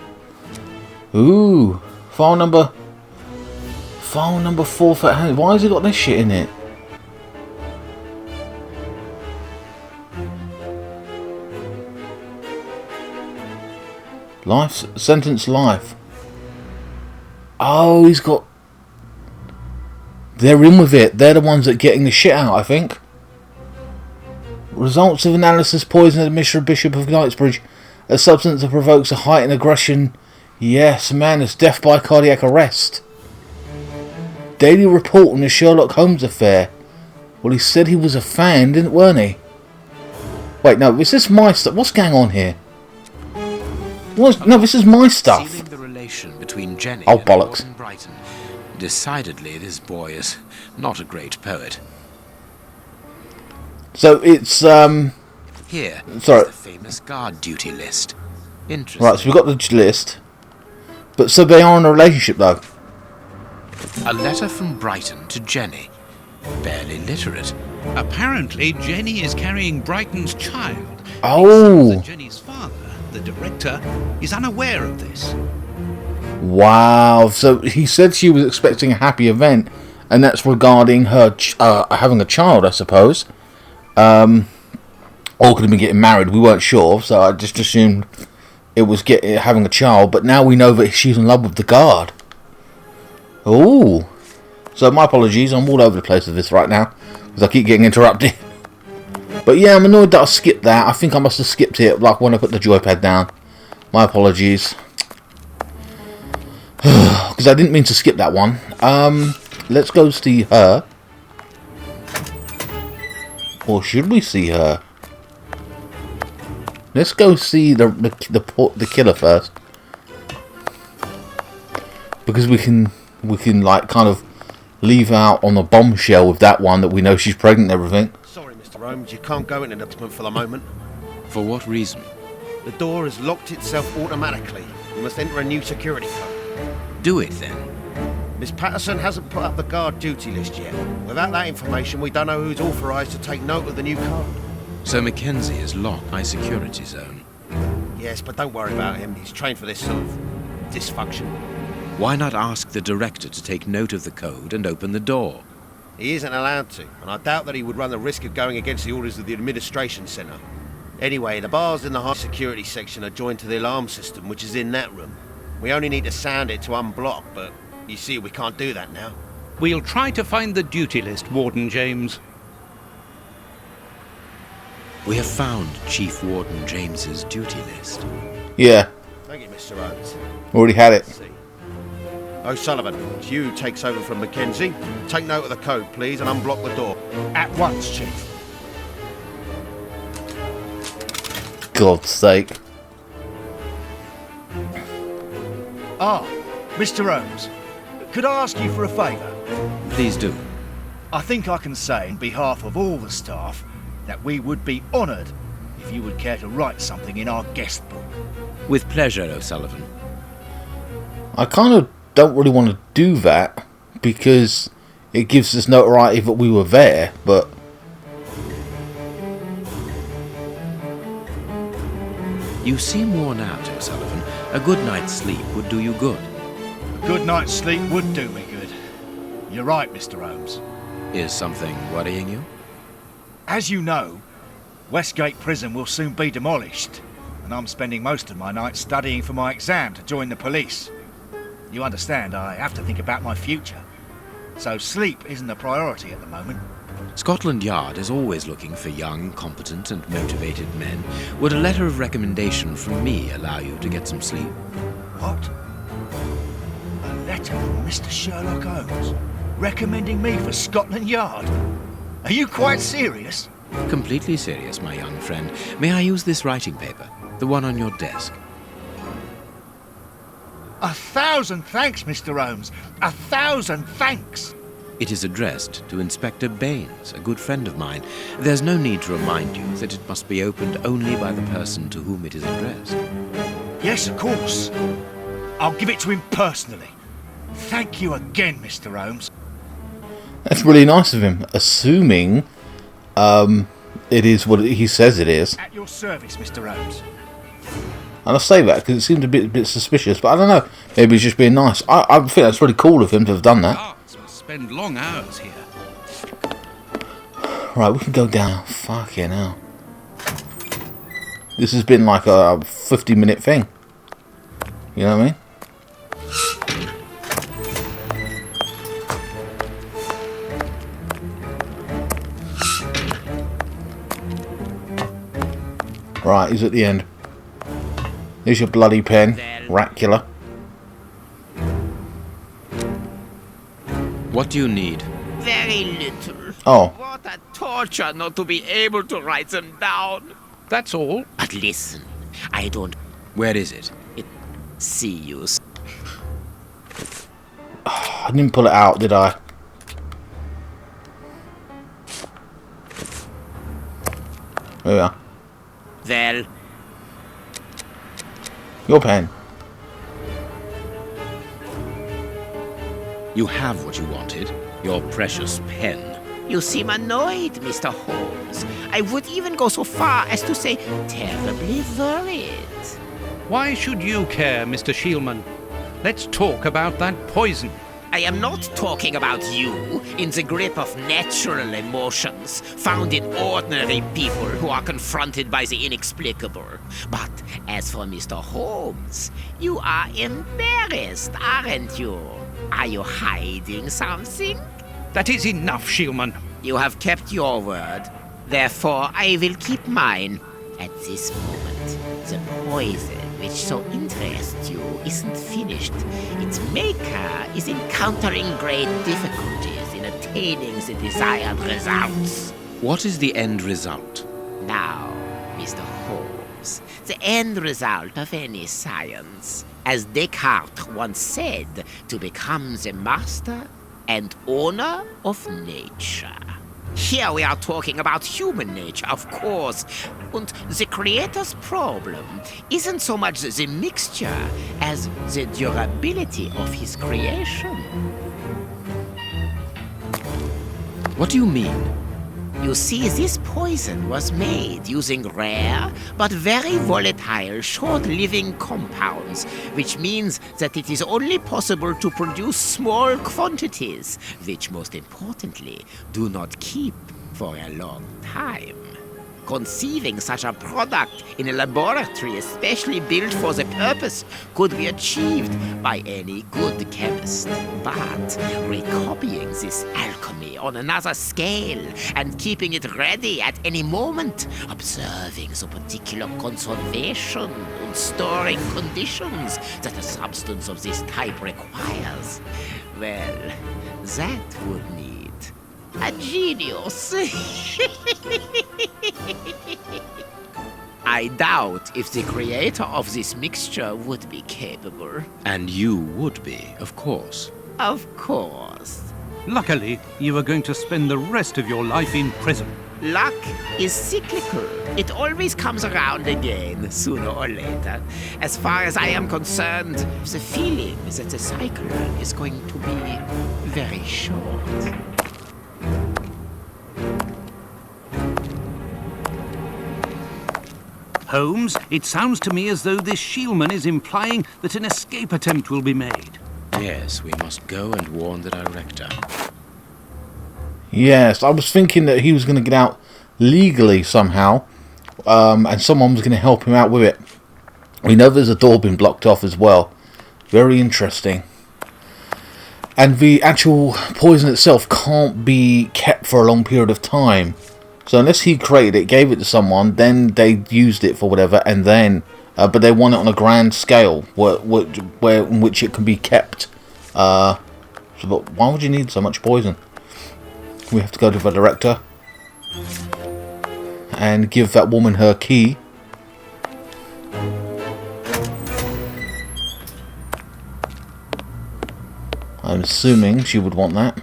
Ooh. File number 4 for hand. Why has he got this shit in it? Life sentence life. Oh, he's got. They're in with it. They're the ones that are getting the shit out, I think. Results of analysis: poison administered Bishop of Knightsbridge, a substance that provokes a heightened aggression. Yes, man is death by cardiac arrest. Daily report on the Sherlock Holmes affair. Well, he said he was a fan, weren't he? Wait, no, is this my stuff? What's going on here? No, this is my stuff. Sealing the relation between Jenny and bollocks. Brighton. Decidedly, this boy is not a great poet. So it's Here, sorry. the famous guard duty list. Interesting. Right, so we've got the list. But so they are in a relationship, though. A letter from Brighton to Jenny. Barely literate. Apparently, Jenny is carrying Brighton's child. Oh. It seems that Jenny's father, the director, is unaware of this. Wow. So he said she was expecting a happy event, and that's regarding her having a child, I suppose. Or could have been getting married. We weren't sure, so I just assumed it was having a child. But now we know that she's in love with the guard. Ooh. So my apologies, I'm all over the place with this right now, because I keep getting interrupted. But yeah, I'm annoyed that I skipped that. I think I must have skipped it, like when I put the joypad down. My apologies. Because I didn't mean to skip that one. Let's go see her. Or should we see her? Let's go see the killer first. Because we can like kind of leave out on a bombshell with that one that we know she's pregnant and everything. Sorry, Mr. Holmes, you can't go into the basement for the moment. For what reason? The door has locked itself automatically. You must enter a new security code. Do it then. Miss Patterson hasn't put up the guard duty list yet. Without that information, we don't know who's authorised to take note of the new code. So Mackenzie is locked by security zone. Yes, but don't worry about him. He's trained for this sort of dysfunction. Why not ask the director to take note of the code and open the door? He isn't allowed to, and I doubt that he would run the risk of going against the orders of the administration centre. Anyway, the bars in the high security section are joined to the alarm system, which is in that room. We only need to sound it to unblock, but you see we can't do that now. We'll try to find the duty list, Warden James. We have found Chief Warden James's duty list. Yeah. Thank you, Mr. Holmes. Already had it. O'Sullivan, Hugh takes over from Mackenzie. Take note of the code, please, and unblock the door. At once, Chief. God's sake. Ah, Mr. Holmes, could I ask you for a favour? Please do. I think I can say, on behalf of all the staff, that we would be honoured if you would care to write something in our guest book. With pleasure, O'Sullivan. I kind of don't really want to do that because it gives us notoriety that we were there, but you seem worn out, O'Sullivan. A good night's sleep would do you good. A good night's sleep would do me good. You're right, Mr. Holmes. Is something worrying you? As you know, Westgate Prison will soon be demolished, and I'm spending most of my nights studying for my exam to join the police. You understand, I have to think about my future. so sleep isn't a priority at the moment. Scotland Yard is always looking for young, competent and motivated men. Would a letter of recommendation from me allow you to get some sleep? What? A letter from Mr. Sherlock Holmes recommending me for Scotland Yard? Are you quite serious? Completely serious, my young friend. May I use this writing paper? The one on your desk. 1,000 thanks, Mr. Holmes. 1,000 thanks. It is addressed to Inspector Baines, a good friend of mine. There's no need to remind you that it must be opened only by the person to whom it is addressed. Yes, of course. I'll give it to him personally. Thank you again, Mr. Holmes. That's really nice of him, assuming it is what he says it is. At your service, Mr. Holmes. And I say that because it seemed a bit suspicious, but I don't know. Maybe he's just being nice. I think that's really cool of him to have done that. Guards must spend long hours here. Right, we can go down. Fucking hell. This has been like a 50-minute thing. You know what I mean? Right, he's at the end. Here's your bloody pen, Racula. What do you need? Very little. Oh. What a torture not to be able to write them down. That's all. But listen, I don't... Where is it? See you. I didn't pull it out, did I? There we are. Well... Your pen. You have what you wanted. Your precious pen. You seem annoyed, Mr. Holmes. I would even go so far as to say terribly worried. Why should you care, Mr. Shielman? Let's talk about that poison. I am not talking about you in the grip of natural emotions found in ordinary people who are confronted by the inexplicable. But as for Mr. Holmes, you are embarrassed, aren't you? Are you hiding something? That is enough, Shielman. You have kept your word. Therefore, I will keep mine. At this moment, the poison which so interests you isn't finished. Its maker is encountering great difficulties in attaining the desired results. What is the end result? Now, Mr. Holmes, the end result of any science, as Descartes once said, to become the master and owner of nature. Here we are talking about human nature, of course. And the creator's problem isn't so much the mixture as the durability of his creation. What do you mean? You see, this poison was made using rare but very volatile short-living compounds, which means that it is only possible to produce small quantities, which most importantly do not keep for a long time. Conceiving such a product in a laboratory especially built for the purpose could be achieved by any good chemist. But recopying this alchemy on another scale and keeping it ready at any moment, observing the particular conservation and storing conditions that a substance of this type requires, well, that would need a genius. I doubt if the creator of this mixture would be capable. And you would be, of course. Of course. Luckily, you are going to spend the rest of your life in prison. Luck is cyclical. It always comes around again, sooner or later. As far as I am concerned, the feeling is that the cycle is going to be very short. Holmes, it sounds to me as though this Shielman is implying that an escape attempt will be made. Yes, we must go and warn the director. Yes, I was thinking that he was going to get out legally somehow, and someone was going to help him out with it. We know there's a door been blocked off as well. Very interesting. And the actual poison itself can't be kept for a long period of time. So unless he created it, gave it to someone, then they used it for whatever, and then... but they want it on a grand scale, where in which it can be kept. So, but why would you need so much poison? We have to go to the director and give that woman her key. I'm assuming she would want that.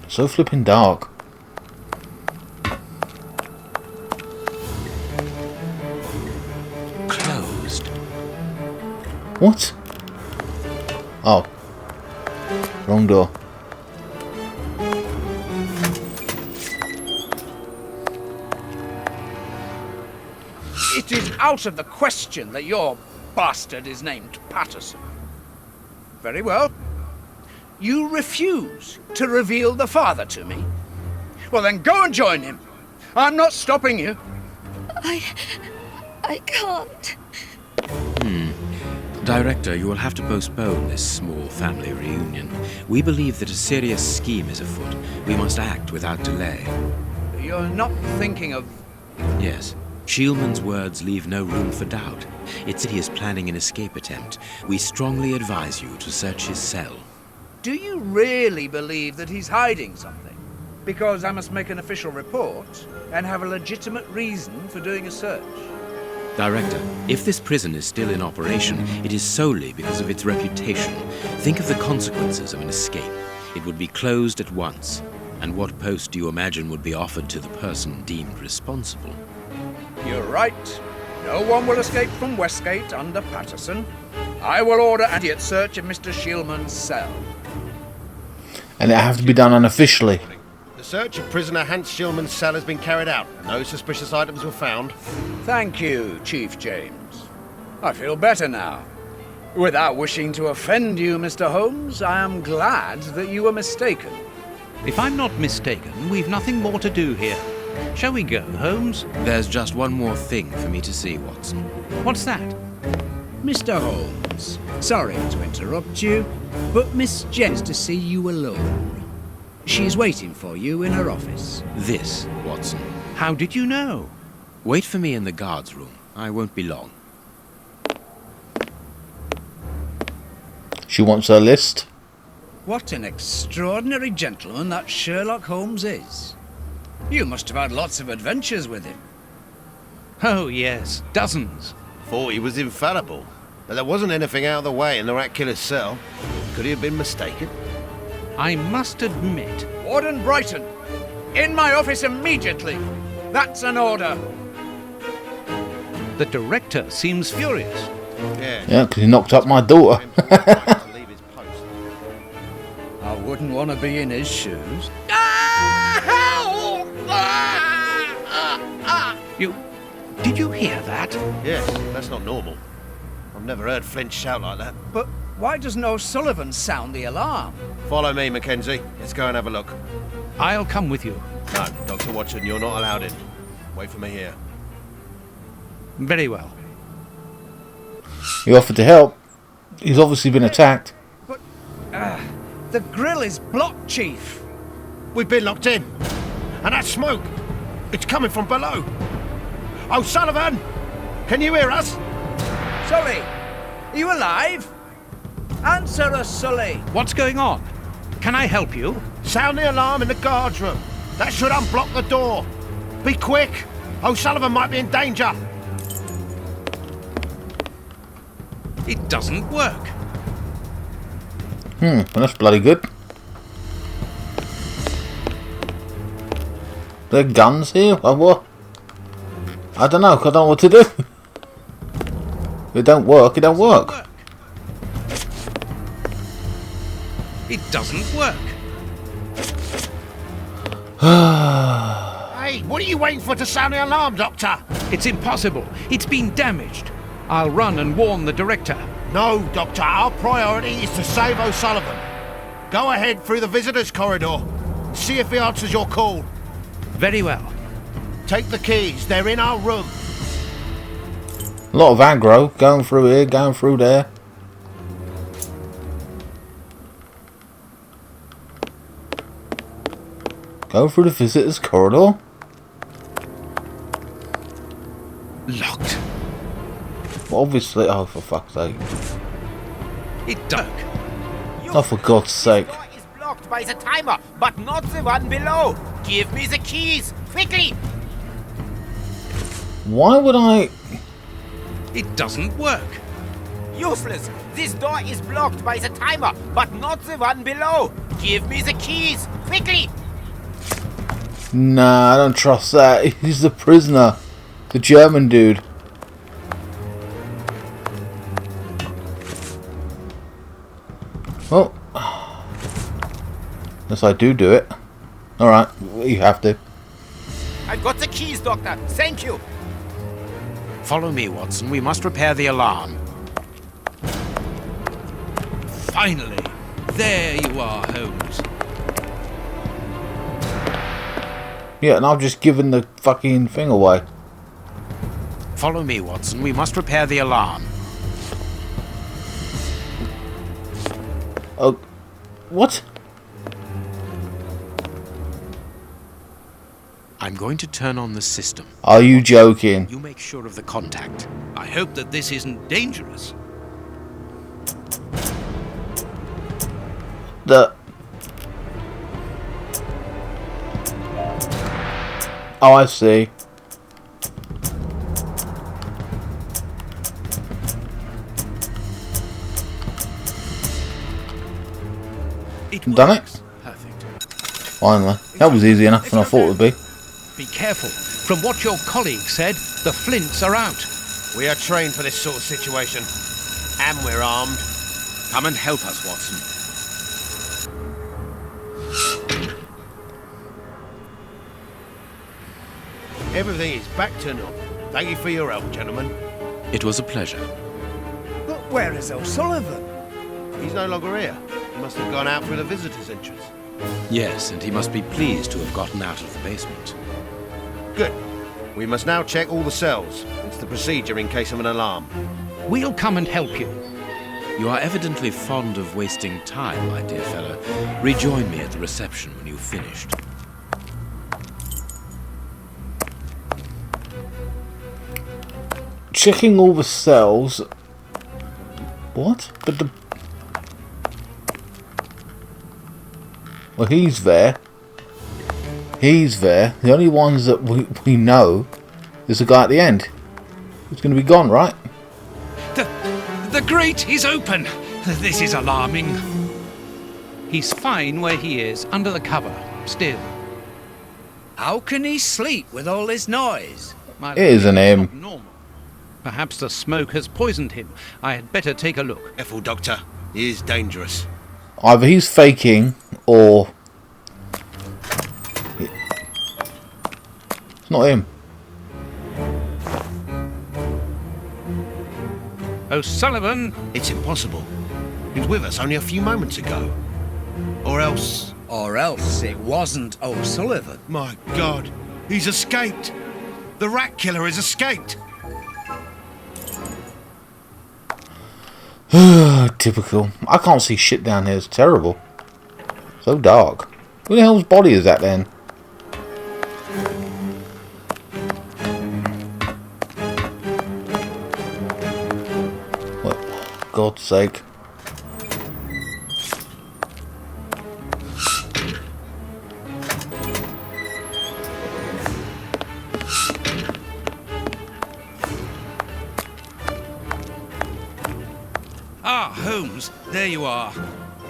So flipping dark. Closed. What? Oh. Wrong door. It is out of the question that your bastard is named Patterson. Very well. You refuse to reveal the father to me? Well then go and join him. I'm not stopping you. I can't. Director, you will have to postpone this small family reunion. We believe that a serious scheme is afoot. We must act without delay. You're not thinking of... Yes. Shielman's words leave no room for doubt. It's that he is planning an escape attempt. We strongly advise you to search his cell. Do you really believe that he's hiding something? Because I must make an official report and have a legitimate reason for doing a search. Director, if this prison is still in operation, it is solely because of its reputation. Think of the consequences of an escape. It would be closed at once. And what post do you imagine would be offered to the person deemed responsible? You're right. No one will escape from Westgate under Patterson. I will order an immediate search of Mr. Shielman's cell. And it has to be done unofficially. The search of prisoner Hans Shielman's cell has been carried out. No suspicious items were found. Thank you, Chief James. I feel better now. Without wishing to offend you, Mr. Holmes, I am glad that you were mistaken. If I'm not mistaken, we've nothing more to do here. Shall we go, Holmes? There's just one more thing for me to see, Watson. What's that? Mr. Holmes, sorry to interrupt you, but Miss Jen's to see you alone. She's waiting for you in her office. This, Watson. How did you know? Wait for me in the guard's room. I won't be long. She wants her list. What an extraordinary gentleman that Sherlock Holmes is. You must have had lots of adventures with him. Oh, yes, dozens. Thought he was infallible, but there wasn't anything out of the way in the rat killer's cell. Could he have been mistaken? I must admit... Warden Brighton, in my office immediately. That's an order. The director seems furious. Yeah, because he knocked up my daughter. I wouldn't want to be in his shoes. Did you hear that? Yes, that's not normal. I've never heard Flint shout like that. But why doesn't O'Sullivan sound the alarm? Follow me, Mackenzie. Let's go and have a look. I'll come with you. No, Dr. Watson, you're not allowed in. Wait for me here. Very well. He offered to help. He's obviously been attacked. But, the grill is blocked, Chief. We've been locked in. And that smoke, it's coming from below. O'Sullivan! Can you hear us? Sully, are you alive? Answer us, Sully. What's going on? Can I help you? Sound the alarm in the guard's room. That should unblock the door. Be quick. O'Sullivan might be in danger. It doesn't work. Well, that's bloody good. There are guns here? Or what? I don't know, 'cause I don't know what to do. If it don't work, it don't work. It doesn't work. Hey, what are you waiting for to sound the alarm, Doctor? It's impossible. It's been damaged. I'll run and warn the director. No, Doctor. Our priority is to save O'Sullivan. Go ahead through the visitors' corridor. See if he answers your call. Very well. Take the keys. They're in our room. A lot of aggro going through here, going through there. Go through the visitors' corridor. Locked. Well, obviously, oh, for fuck's sake. It dug. Oh, for God's sake. Is blocked by the timer, but not the one below. Give me the keys, quickly! Why would I... It doesn't work. Useless! This door is blocked by the timer, but not the one below. Give me the keys, quickly! Nah, I don't trust that. He's the prisoner. The German dude. Well, unless I do it. Alright, you have to. I've got the keys, Doctor. Thank you. Follow me, Watson. We must repair the alarm. Finally! There you are, Holmes. Yeah, and I've just given the fucking thing away. Follow me, Watson. We must repair the alarm. Oh, what? I'm going to turn on the system. Are you joking? You make sure of the contact. I hope that this isn't dangerous. Oh, I see. Done it? Perfect. Finally. That was easy enough than I thought it would be. Be careful. From what your colleague said, the flints are out. We are trained for this sort of situation. And we're armed. Come and help us, Watson. Everything is back to normal. Thank you for your help, gentlemen. It was a pleasure. But where is O'Sullivan? He's no longer here. He must have gone out through the visitor's entrance. Yes, and he must be pleased to have gotten out of the basement. Good. We must now check all the cells. It's the procedure in case of an alarm. We'll come and help you. You are evidently fond of wasting time, my dear fellow. Rejoin me at the reception when you've finished. Checking all the cells. What? But the... Well, he's there. He's there. The only ones that we know is the guy at the end. He's going to be gone, right? The grate is open. This is alarming. He's fine where he is, under the cover, still. How can he sleep with all this noise? My It isn't him. normal. Perhaps the smoke has poisoned him. I had better take a look. Careful, Doctor. He is dangerous. Either he's faking or... It's not him. O'Sullivan! It's impossible. He was with us only a few moments ago. Or else... Or else it wasn't O'Sullivan. My God, he's escaped. The rat killer has escaped. Typical. I can't see shit down here. It's terrible. So dark. Who the hell's body is that then? What? For God's sake. Ah, Holmes, there you are.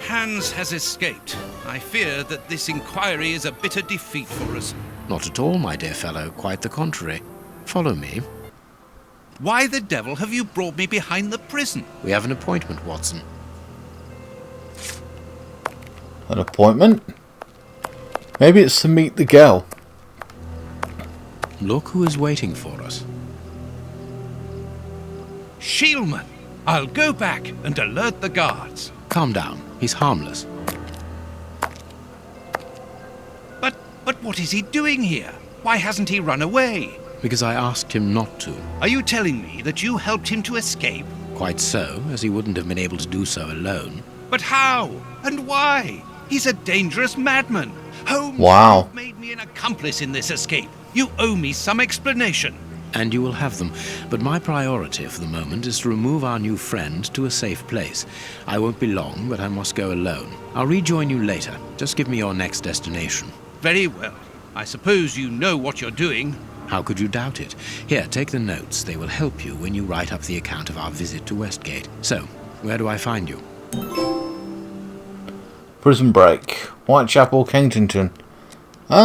Hans has escaped. I fear that this inquiry is a bitter defeat for us. Not at all, my dear fellow. Quite the contrary. Follow me. Why the devil have you brought me behind the prison? We have an appointment, Watson. An appointment? Maybe it's to meet the girl. Look who is waiting for us. Shielman! I'll go back and alert the guards. Calm down. He's harmless. But what is he doing here? Why hasn't he run away? because I asked him not to. Are you telling me that you helped him to escape? Quite so, as he wouldn't have been able to do so alone. But how? And why? He's a dangerous madman. Holmes, wow. You've made me an accomplice in this escape. You owe me some explanation. And you will have them. But my priority for the moment is to remove our new friend to a safe place. I won't be long, but I must go alone. I'll rejoin you later. Just give me your next destination. Very well. I suppose you know what you're doing. How could you doubt it? Here, take the notes. They will help you when you write up the account of our visit to Westgate. So, where do I find you? Prison Break. Whitechapel, Kensington. We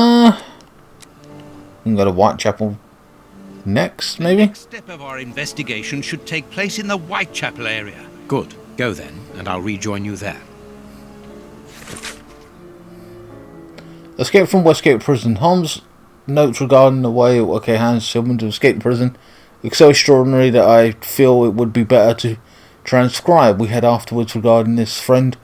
can go to Whitechapel next, maybe? The next step of our investigation should take place in the Whitechapel area. Good. Go then, and I'll rejoin you there. Escape from Westgate Prison. Holmes' notes regarding the way Hans Silverman to escape prison are so extraordinary that I feel it would be better to transcribe. We had afterwards regarding this friend.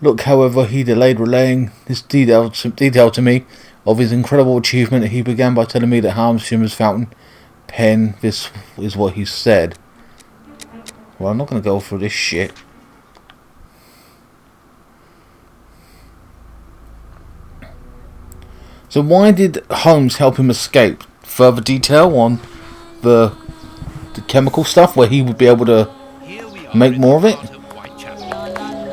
Look, however, he delayed relaying this detail to me of his incredible achievement. He began by telling me that Hans Schimmer's fountain pen, this is what he said. Well, I'm not going to go through this shit. So why did Holmes help him escape? Further detail on the chemical stuff where he would be able to make more of it?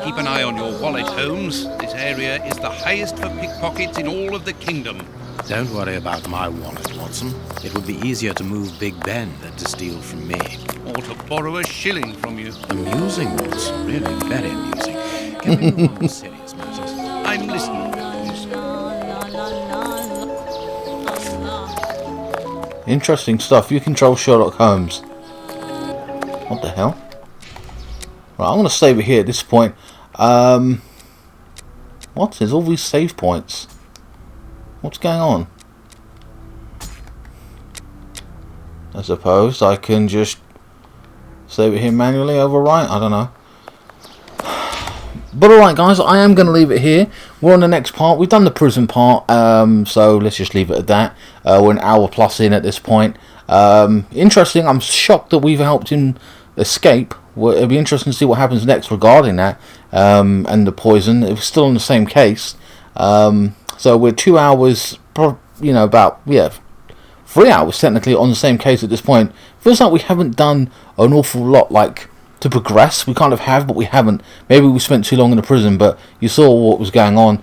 Keep an eye on your wallet, Holmes. This area is the highest for pickpockets in all of the kingdom. Don't worry about my wallet, Watson. It would be easier to move Big Ben than to steal from me. Or to borrow a shilling from you. Amusing, Watson. Really very amusing. Can we move on to serious matters? I'm listening, Holmes. Interesting stuff. You control Sherlock Holmes. What the hell? Right, I'm going to save it here at this point. What? There's all these save points. What's going on? I suppose I can just save it here manually, overwrite? I don't know. But alright guys, I am going to leave it here. We're on the next part. We've done the prison part, so let's just leave it at that. We're an hour plus in at this point. Interesting, I'm shocked that we've helped him escape. Well, it'll be interesting to see what happens next regarding that, and the poison. It was still in the same case. So we're 2 hours, you know, about, 3 hours technically on the same case at this point. Feels like we haven't done an awful lot, like, to progress. We kind of have, but we haven't. Maybe we spent too long in the prison, but you saw what was going on.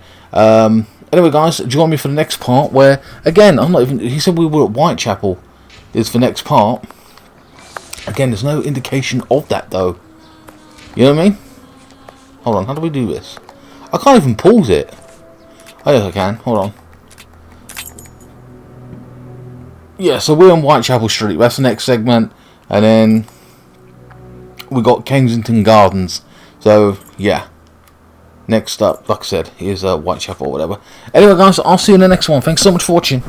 Anyway, guys, join me for the next part where, again, I'm not even... He said we were at Whitechapel is the next part. Again, there's no indication of that, though. You know what I mean? Hold on, how do we do this? I can't even pause it. Oh, yes, I can. Hold on. Yeah, so we're on Whitechapel Street. That's the next segment. And then we got Kensington Gardens. So, yeah. Next up, like I said, is Whitechapel or whatever. Anyway, guys, I'll see you in the next one. Thanks so much for watching.